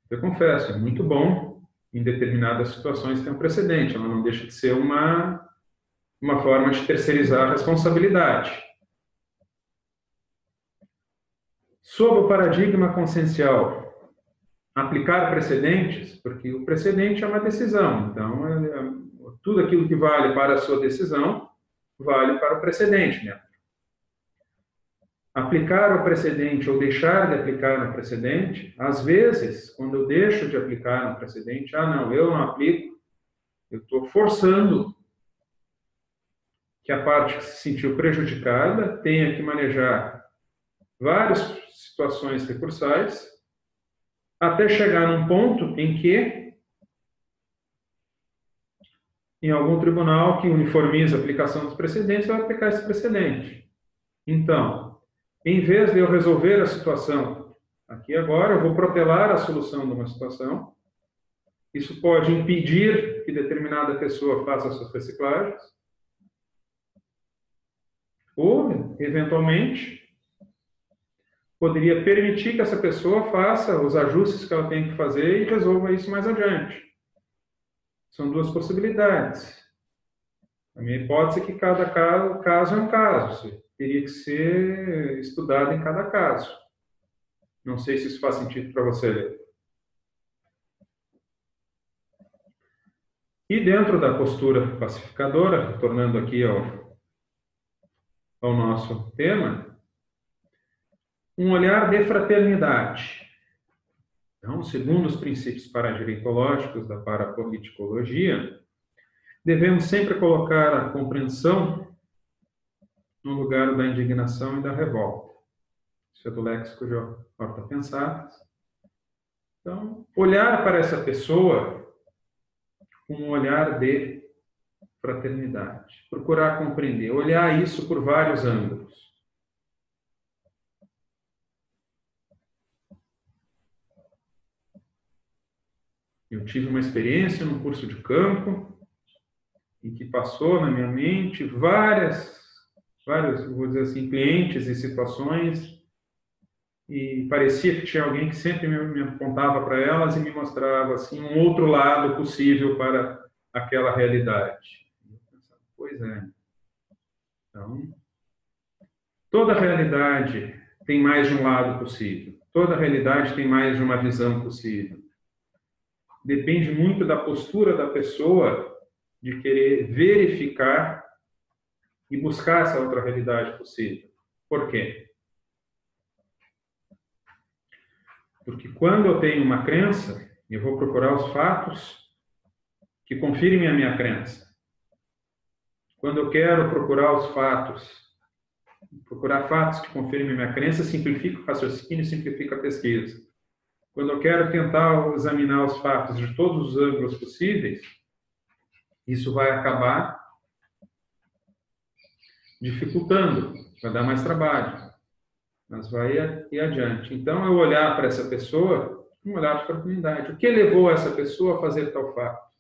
eu confesso, é muito bom em determinadas situações ter um precedente, ela não deixa de ser uma forma de terceirizar a responsabilidade. Sob o paradigma consciencial, aplicar precedentes, porque o precedente é uma decisão, então tudo aquilo que vale para a sua decisão vale para o precedente, né? Aplicar o precedente ou deixar de aplicar o precedente, às vezes, quando eu deixo de aplicar um precedente, não, eu não aplico, eu estou forçando que a parte que se sentiu prejudicada tenha que manejar várias situações recursais até chegar num ponto em que, em algum tribunal que uniformiza a aplicação dos precedentes, vai aplicar esse precedente. Então, em vez de eu resolver a situação aqui agora, eu vou protelar a solução de uma situação. Isso pode impedir que determinada pessoa faça suas reciclagens. Ou, eventualmente, poderia permitir que essa pessoa faça os ajustes que ela tem que fazer e resolva isso mais adiante. São duas possibilidades. A minha hipótese é que cada caso é um caso. Isso teria que ser estudado em cada caso. Não sei se isso faz sentido para você. E dentro da postura pacificadora, tornando aqui ao nosso tema, um olhar de fraternidade. Então, segundo os princípios paradireitológicos da parapoliticologia, devemos sempre colocar a compreensão no lugar da indignação e da revolta. Isso é do léxico de Horta Pensatas. Então, olhar para essa pessoa com um olhar de fraternidade. Procurar compreender, olhar isso por vários ângulos. Eu tive uma experiência num curso de campo em que passou na minha mente vários, vou dizer assim, clientes e situações, e parecia que tinha alguém que sempre me apontava para elas e me mostrava assim um outro lado possível para aquela realidade. Eu pensava, pois é. Então, toda realidade tem mais de um lado possível. Toda realidade tem mais de uma visão possível. Depende muito da postura da pessoa de querer verificar e buscar essa outra realidade possível. Por quê? Porque quando eu tenho uma crença, eu vou procurar os fatos que confirmem a minha crença. Quando eu quero procurar os fatos, procurar fatos que confirmem a minha crença, simplifica o raciocínio, simplifica a pesquisa. Quando eu quero tentar examinar os fatos de todos os ângulos possíveis, isso vai acabar dificultando, vai dar mais trabalho, mas vai ir adiante. Então, eu olhar para essa pessoa, um olhar de fraternidade. O que levou essa pessoa a fazer tal fato?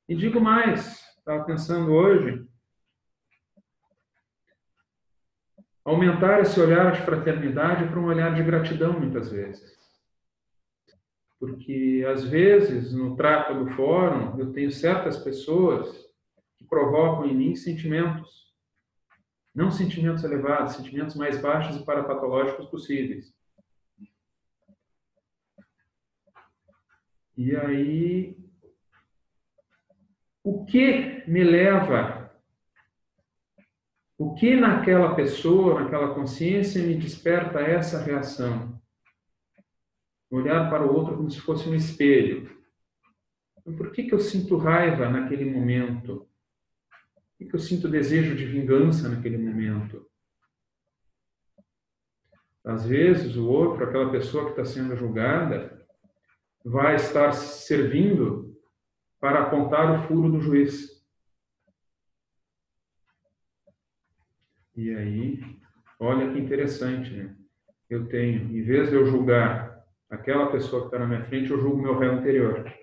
E digo mais, estava pensando hoje, aumentar esse olhar de fraternidade para um olhar de gratidão, muitas vezes. Porque, às vezes, no trato do fórum, eu tenho certas pessoas que provocam em mim sentimentos, não sentimentos elevados, sentimentos mais baixos e parapatológicos possíveis. E aí, o que me leva, o que naquela pessoa, naquela consciência me desperta essa reação? Olhar para o outro como se fosse um espelho. Então, por que eu sinto raiva naquele momento? Por que eu sinto desejo de vingança naquele momento? Às vezes, o outro, aquela pessoa que está sendo julgada, vai estar servindo para apontar o furo do juiz. E aí, olha que interessante, né? Eu tenho, em vez de eu julgar aquela pessoa que está na minha frente, eu julgo meu réu interior.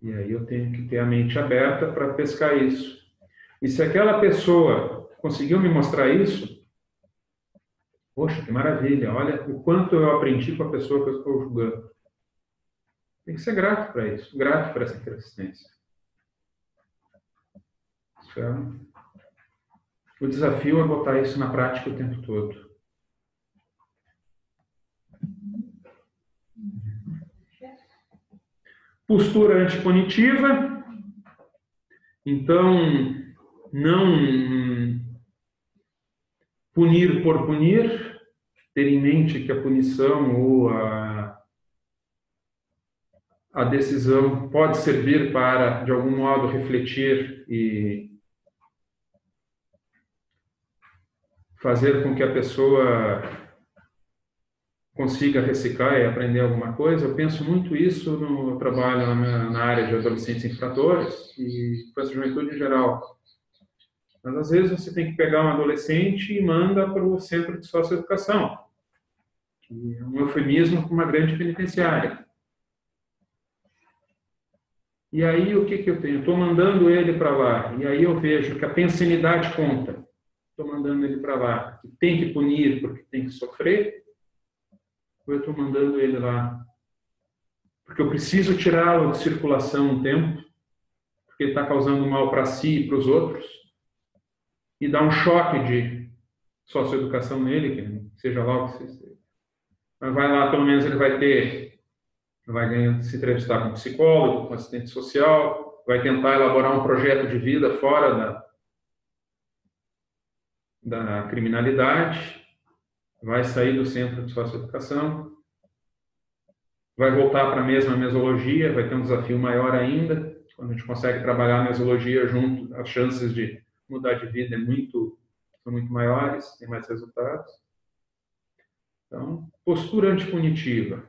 E aí eu tenho que ter a mente aberta para pescar isso. E se aquela pessoa conseguiu me mostrar isso, poxa, que maravilha, olha o quanto eu aprendi com a pessoa que eu estou julgando. Tem que ser grato para isso, grato por essa persistência. Então, o desafio é botar isso na prática o tempo todo. Postura antipunitiva. Então, não punir por punir, ter em mente que a punição ou a decisão pode servir para, de algum modo, refletir e fazer com que a pessoa consiga reciclar e aprender alguma coisa. Eu penso muito isso no trabalho na área de adolescentes infratores e com essa juventude em geral. Mas, às vezes, você tem que pegar um adolescente e manda para o centro de socioeducação, que é um eufemismo para uma grande penitenciária. E aí, o que eu tenho? Estou mandando ele para lá, e aí eu vejo que a pensanidade conta. Estou mandando ele para lá, que tem que punir porque tem que sofrer, ou eu estou mandando ele lá porque eu preciso tirá-lo de circulação um tempo, porque ele está causando mal para si e para os outros, e dar um choque de socioeducação nele, que seja lá o que seja. Mas vai lá, pelo menos ele vai se entrevistar com um psicólogo, com um assistente social, vai tentar elaborar um projeto de vida fora da criminalidade, vai sair do centro de socioeducação, vai voltar para a mesma mesologia, vai ter um desafio maior ainda. Quando a gente consegue trabalhar a mesologia junto, as chances de mudar de vida são muito maiores, tem mais resultados. Então, postura antipunitiva.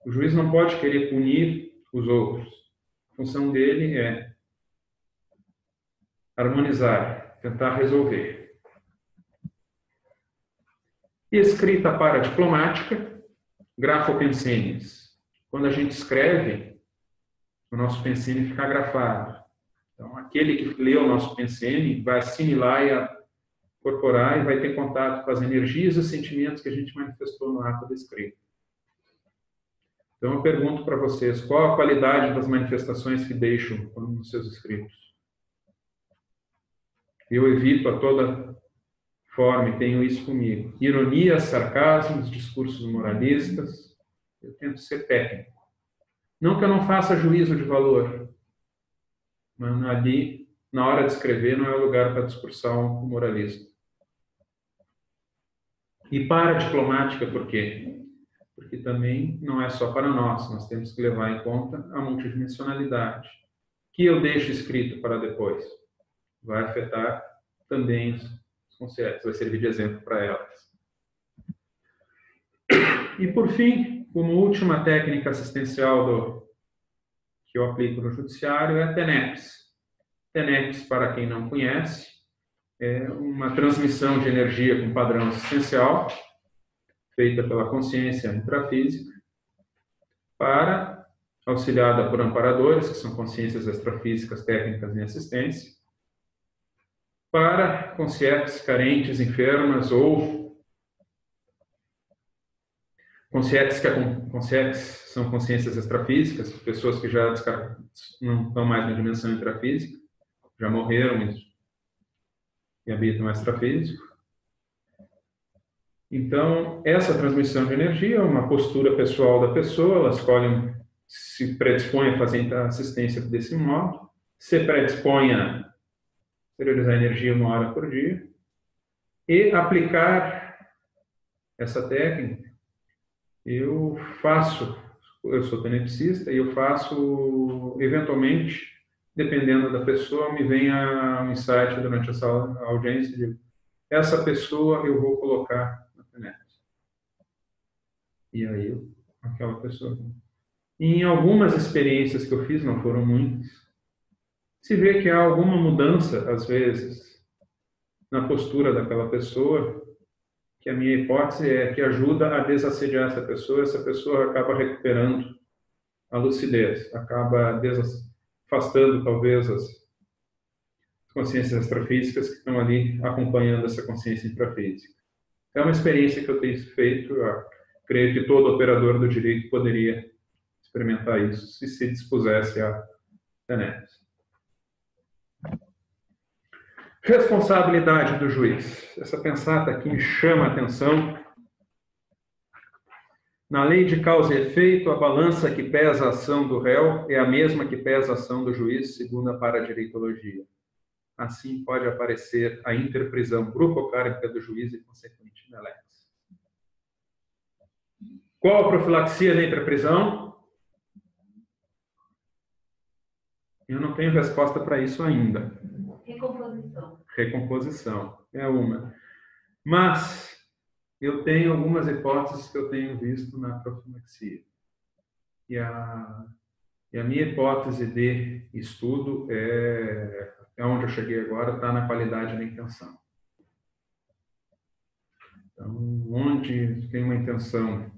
O juiz não pode querer punir os outros. A função dele é harmonizar, tentar resolver. Escrita paradiplomática, grafopensênias. Quando a gente escreve, o nosso pensene fica grafado. Então, aquele que lê o nosso pensene vai assimilar e incorporar e vai ter contato com as energias e os sentimentos que a gente manifestou no ato da escrita. Então, eu pergunto para vocês, qual a qualidade das manifestações que deixam nos seus escritos? Eu evito a toda forma e tenho isso comigo. Ironia, sarcasmos, discursos moralistas. Eu tento ser técnico. Não que eu não faça juízo de valor, mas ali, na hora de escrever, não é o lugar para discursar um moralista. E paradiplomática, por quê? Porque também não é só para nós temos que levar em conta a multidimensionalidade, que eu deixo escrito para depois. Vai afetar também os conceitos, vai servir de exemplo para elas. E, por fim, como última técnica assistencial que eu aplico no judiciário é a TENEPS. TENEPS, para quem não conhece, é uma transmissão de energia com padrão assistencial, feita pela consciência intrafísica, auxiliada por amparadores, que são consciências extrafísicas técnicas em assistência, para consciências carentes, enfermas ou Consciências são consciências extrafísicas, pessoas que já não estão mais na dimensão intrafísica, já morreram e habitam o extrafísico. Então, essa transmissão de energia é uma postura pessoal da pessoa, ela escolhe, se predispõe a fazer a assistência desse modo, se predispõe a exteriorizar energia 1 hora por dia e aplicar essa técnica. Eu sou tenepsista e eu faço, eventualmente, dependendo da pessoa, me vem um insight durante essa audiência de essa pessoa eu vou colocar na tenepse. E aí, aquela pessoa. E em algumas experiências que eu fiz, não foram muitas, se vê que há alguma mudança, às vezes, na postura daquela pessoa, que a minha hipótese é que ajuda a desassediar essa pessoa acaba recuperando a lucidez, acaba afastando, talvez, as consciências extrafísicas que estão ali acompanhando essa consciência intrafísica. É uma experiência que eu tenho feito, eu creio que todo operador do direito poderia experimentar isso, se dispusesse a tenepse. Responsabilidade do juiz. Essa pensata aqui me chama a atenção. Na lei de causa e efeito, a balança que pesa a ação do réu é a mesma que pesa a ação do juiz, segundo a paradireitologia. Assim pode aparecer a interprisão brupocármica do juiz e, consequentemente, da lex. Qual a profilaxia da interprisão? Eu não tenho resposta para isso ainda. Recomposição é uma. Mas eu tenho algumas hipóteses que eu tenho visto na profilaxia. E a minha hipótese de estudo é onde eu cheguei agora, está na qualidade da intenção. Então, onde tem uma intenção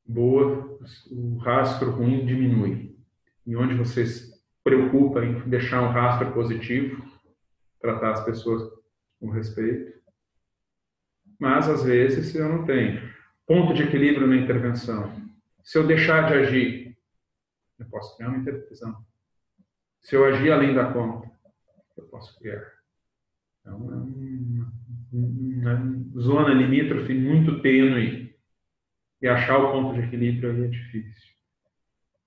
boa, o rastro ruim diminui. E onde você se preocupa em deixar um rastro positivo, tratar as pessoas com respeito. Mas, às vezes, eu não tenho. Ponto de equilíbrio na intervenção. Se eu deixar de agir, eu posso criar uma intervenção. Se eu agir além da conta, eu posso criar. Então, é uma zona limítrofe muito tênue. E achar o ponto de equilíbrio aí é difícil.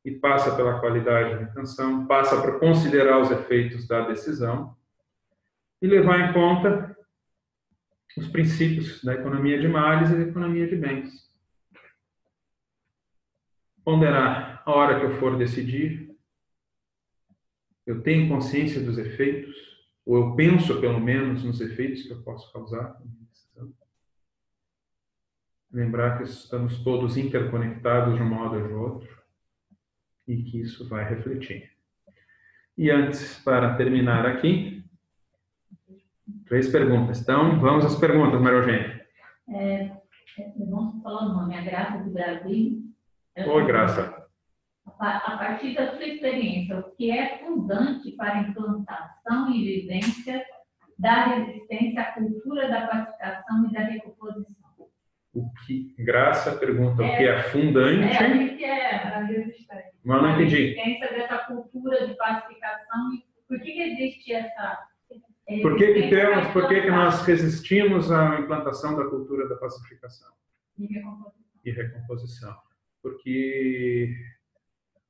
E passa pela qualidade da intenção, passa por considerar os efeitos da decisão e levar em conta os princípios da economia de males e da economia de bens. Ponderar a hora que eu for decidir, eu tenho consciência dos efeitos, ou eu penso, pelo menos, nos efeitos que eu posso causar com a minha decisão. Lembrar que estamos todos interconectados de um modo ou de outro e que isso vai refletir. E antes, para terminar aqui, 3 perguntas. Então, vamos às perguntas, Maria Eugênia. Vamos falar o nome, a Graça do Brasil. Oi, Graça. A partir da sua experiência, o que é fundante para a implantação e vivência da resistência à cultura da pacificação e da recomposição? Graça pergunta o que é fundante. O que é a resistência? Mas não entendi. A resistência dessa cultura de pacificação e por que existe essa... Por que nós resistimos à implantação da cultura da pacificação? E recomposição. Porque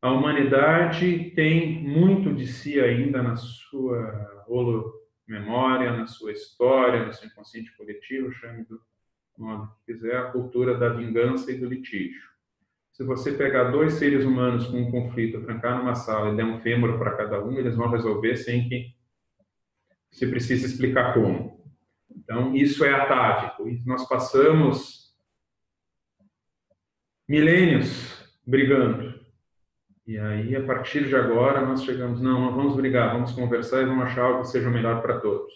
a humanidade tem muito de si ainda na sua memória, na sua história, no seu inconsciente coletivo, chame do modo que quiser, a cultura da vingança e do litígio. Se você pegar 2 seres humanos com um conflito, trancar numa sala e der um fêmur para cada um, eles vão resolver sem que você precise explicar como. Então, isso é atávico. E nós passamos milênios brigando. E aí, a partir de agora, nós chegamos, não vamos brigar, vamos conversar e vamos achar algo que seja melhor para todos.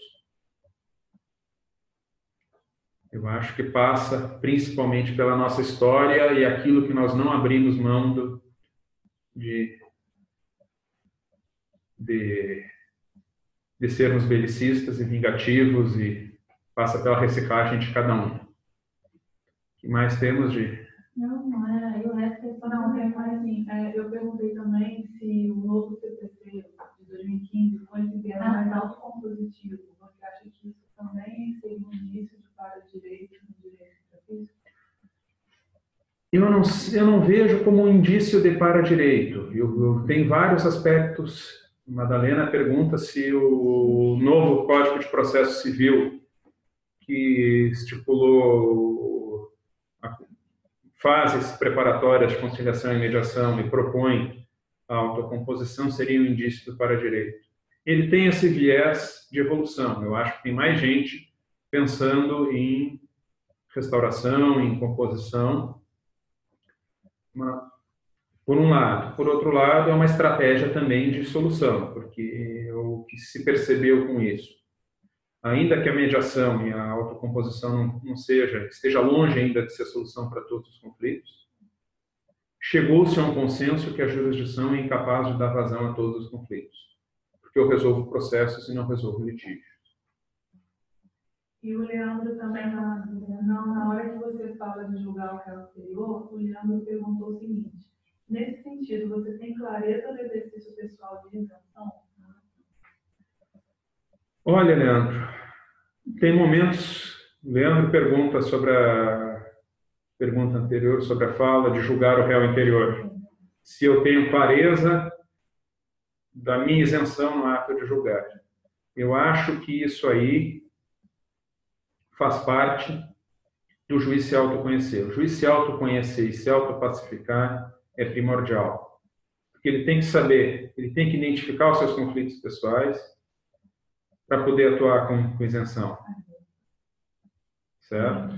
Eu acho que passa principalmente pela nossa história e aquilo que nós não abrimos mão de sermos belicistas e vingativos, e passa pela reciclagem de cada um. que mais temos de... Não era. E o resto é só Não, é mais assim, eu perguntei também se o novo CPC de 2015 considera mais autocompositivo. Você acha que isso também seria um indício de para-direito no direito intrafísico? Eu não vejo como um indício de para-direito. Tem vários aspectos. Madalena pergunta se o novo Código de Processo Civil, que estipulou fases preparatórias de conciliação e mediação e propõe a autocomposição, seria um indício do para-direito. Ele tem esse viés de evolução. Eu acho que tem mais gente pensando em restauração, em composição, por um lado. Por outro lado, é uma estratégia também de solução, porque o que se percebeu com isso, ainda que a mediação e a autocomposição não esteja longe ainda de ser solução para todos os conflitos, chegou-se a um consenso que a jurisdição é incapaz de dar vazão a todos os conflitos, porque eu resolvo processos e não resolvo litígios. E o Leandro também, na hora que você fala de julgar o réu anterior, o Leandro perguntou o seguinte: nesse sentido, você tem clareza do exercício pessoal de isenção? Olha, Leandro, tem momentos... Leandro pergunta sobre a pergunta anterior, sobre a fala de julgar o réu interior. Se eu tenho clareza da minha isenção no ato de julgar. Eu acho que isso aí faz parte do juiz se autoconhecer. O juiz se autoconhecer e se autopacificar é primordial. Porque ele tem que saber, ele tem que identificar os seus conflitos pessoais para poder atuar com isenção. Certo?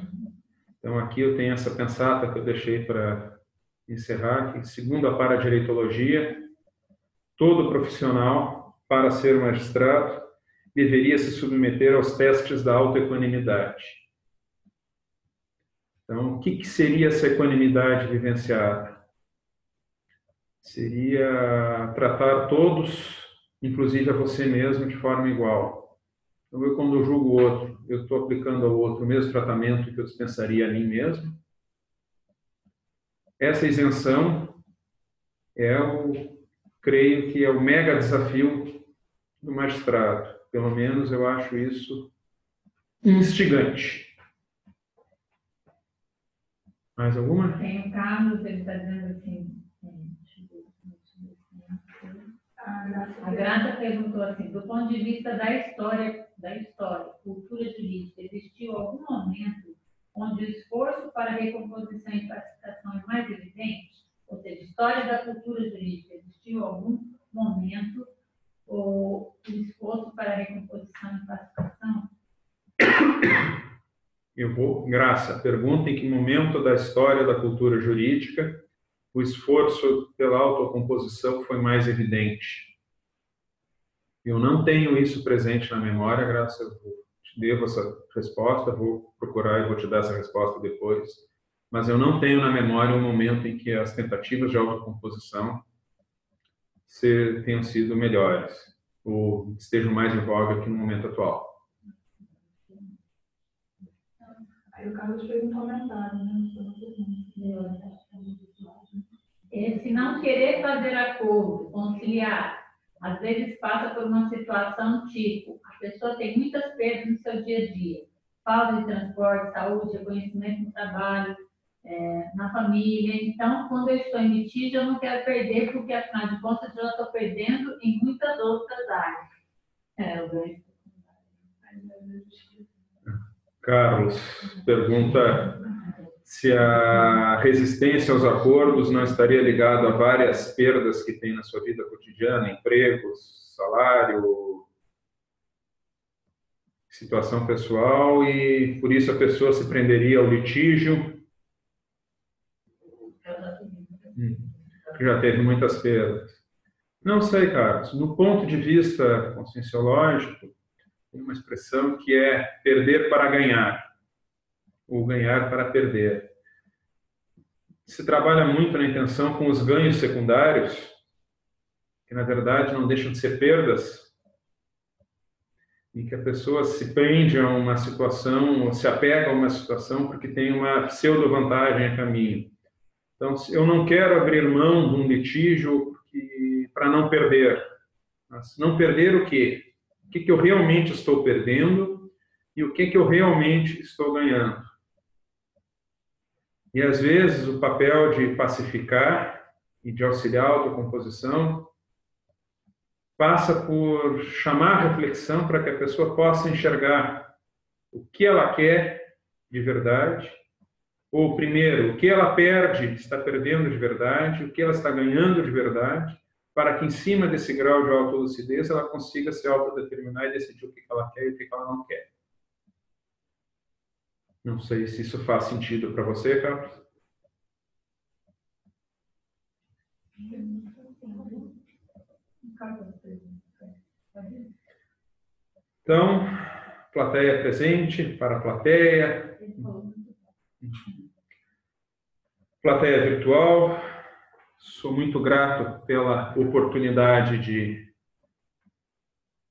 Então, aqui eu tenho essa pensata que eu deixei para encerrar, que, segundo a paradireitologia, todo profissional, para ser magistrado, deveria se submeter aos testes da autoequanimidade. Então, o que seria essa equanimidade vivenciada? Seria tratar todos, inclusive a você mesmo, de forma igual. Então, quando eu julgo o outro, eu estou aplicando ao outro o mesmo tratamento que eu dispensaria a mim mesmo. Essa isenção creio que é o mega desafio do magistrado. Pelo menos eu acho isso instigante. Mais alguma? Tem o Carlos, ele está dizendo assim... A Graça perguntou assim, do ponto de vista da história, cultura jurídica, existiu algum momento onde o esforço para recomposição e pacificação é mais evidente? Ou seja, história da cultura jurídica, existiu algum momento o esforço para recomposição e pacificação? Graça, pergunta em que momento da história da cultura jurídica o esforço pela autocomposição foi mais evidente. Eu não tenho isso presente na memória, Graça, eu te devo essa resposta, vou procurar e vou te dar essa resposta depois, mas eu não tenho na memória um momento em que as tentativas de autocomposição tenham sido melhores, ou estejam mais em voga que no momento atual. Aí o Carlos fez um comentário, né? Se não querer fazer acordo, conciliar, às vezes passa por uma situação tipo, a pessoa tem muitas perdas no seu dia a dia, falta de transporte, saúde, reconhecimento no trabalho, na família. Então, quando eu estou em litígio, eu não quero perder, porque afinal de contas eu já estou perdendo em muitas outras áreas. Carlos pergunta se a resistência aos acordos não estaria ligada a várias perdas que tem na sua vida cotidiana, empregos, salário, situação pessoal, e por isso a pessoa se prenderia ao litígio, que já teve muitas perdas. Não sei, Carlos. No ponto de vista conscienciológico, tem uma expressão que é perder para ganhar, ou ganhar para perder. Se trabalha muito na intenção com os ganhos secundários, que na verdade não deixam de ser perdas, em que a pessoa se prende a uma situação, ou se apega a uma situação porque tem uma pseudo-vantagem a caminho. Então, eu não quero abrir mão de um litígio para não perder. Mas não perder o quê? O que eu realmente estou perdendo e o que eu realmente estou ganhando. E, às vezes, o papel de pacificar e de auxiliar a autocomposição passa por chamar a reflexão para que a pessoa possa enxergar o que ela quer de verdade, ou, primeiro, o que ela perde, está perdendo de verdade, o que ela está ganhando de verdade, para que, em cima desse grau de autolucidez, ela consiga se autodeterminar e decidir o que ela quer e o que ela não quer. Não sei se isso faz sentido para você, Carlos. Então, plateia presente, para a plateia. Plateia virtual. Sou muito grato pela oportunidade de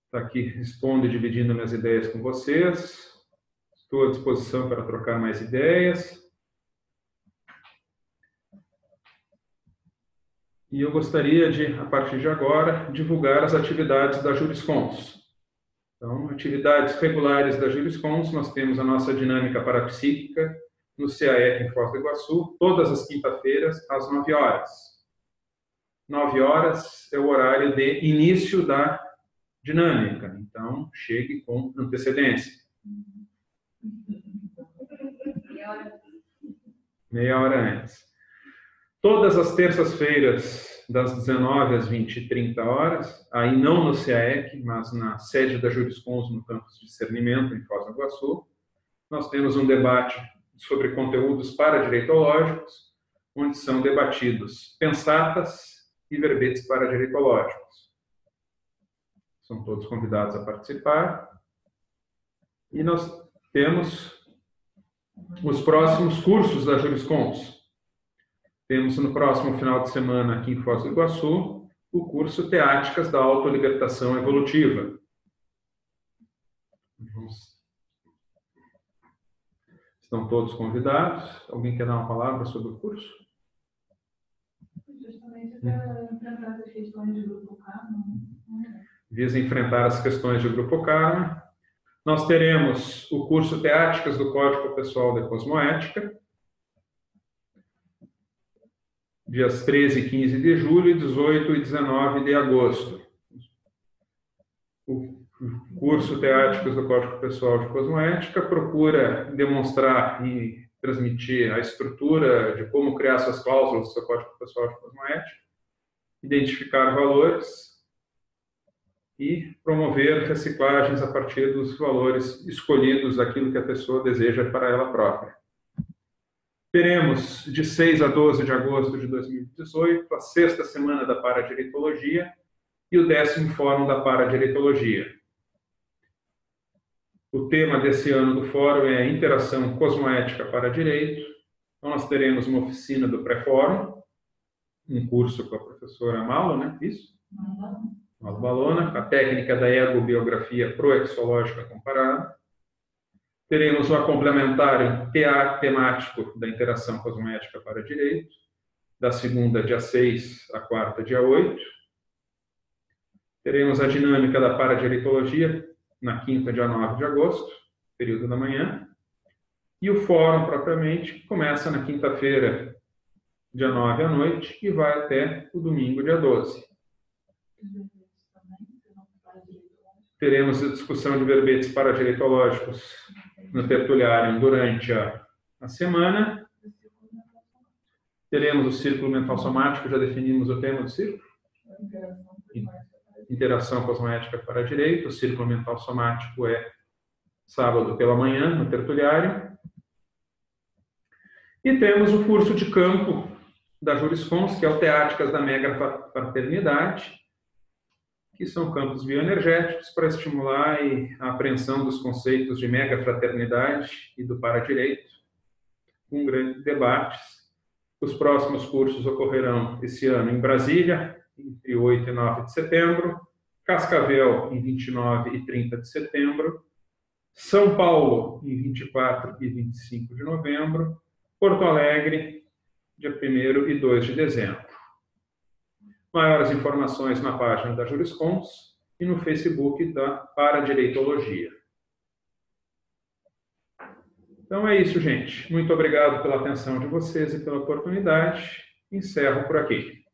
estar aqui expondo e dividindo minhas ideias com vocês. Estou à disposição para trocar mais ideias. E eu gostaria de, a partir de agora, divulgar as atividades da Juriscons. Então, atividades regulares da Juriscons, nós temos a nossa dinâmica parapsíquica no CAEC em Foz do Iguaçu, todas as quinta-feiras, às 9 horas. 9 horas é o horário de início da dinâmica, então chegue com antecedência. Meia hora antes. Todas as terças-feiras, das 19 às 20h30 horas, aí não no CAEC, mas na sede da Juriscons, no campus de discernimento, em Foz do Iguaçu, nós temos um debate sobre conteúdos paradireitológicos, onde são debatidos pensatas e verbetes paradireitológicos. São todos convidados a participar. E nós temos os próximos cursos da Juriscons. Temos no próximo final de semana, aqui em Foz do Iguaçu, o curso Teáticas da Autolibertação Evolutiva. Estão todos convidados. Alguém quer dar uma palavra sobre o curso? Justamente para enfrentar as questões de grupo karma. Visa enfrentar as questões de grupo karma. Nós teremos o curso Teáticas do Código Pessoal de Cosmoética, dias 13 e 15 de julho, 18 e 19 de agosto. O curso Teáticas do Código Pessoal de Cosmoética procura demonstrar e transmitir a estrutura de como criar suas cláusulas do seu Código Pessoal de Cosmoética, identificar valores e promover reciclagens a partir dos valores escolhidos daquilo que a pessoa deseja para ela própria. Teremos, de 6 a 12 de agosto de 2018, a 6ª Semana da Paradireitologia e o 10º Fórum da Paradireitologia. O tema desse ano do fórum é a interação cosmoética para direito. Então, nós teremos uma oficina do pré-fórum, um curso com a professora Malo, né? Isso? Malo Balona, a técnica da egobiografia proexológica comparada. Teremos o complementário temático da interação cosmoética para direito, da segunda, dia 6, à quarta, dia 8. Teremos a dinâmica da paradireitologia, na quinta, dia 9 de agosto, período da manhã. E o fórum, propriamente, que começa na quinta-feira, dia 9 à noite, e vai até o domingo, dia 12. Teremos a discussão de verbetes paradireitológicos no tertuliário durante a semana. Teremos o círculo mental somático, já definimos o tema do círculo. Interação cosmoética para direito. O círculo mental somático é sábado pela manhã, no tertuliário. E temos o curso de campo da Juriscons, que é o Teáticas da Megafraternidade, que são campos bioenergéticos para estimular a apreensão dos conceitos de megafraternidade e do paradireito, com grandes debates. Os próximos cursos ocorrerão esse ano em Brasília, entre 8 e 9 de setembro, Cascavel, em 29 e 30 de setembro, São Paulo, em 24 e 25 de novembro, Porto Alegre, dia 1º e 2 de dezembro. Maiores informações na página da Juriscons e no Facebook da Paradireitologia. Então é isso, gente. Muito obrigado pela atenção de vocês e pela oportunidade. Encerro por aqui.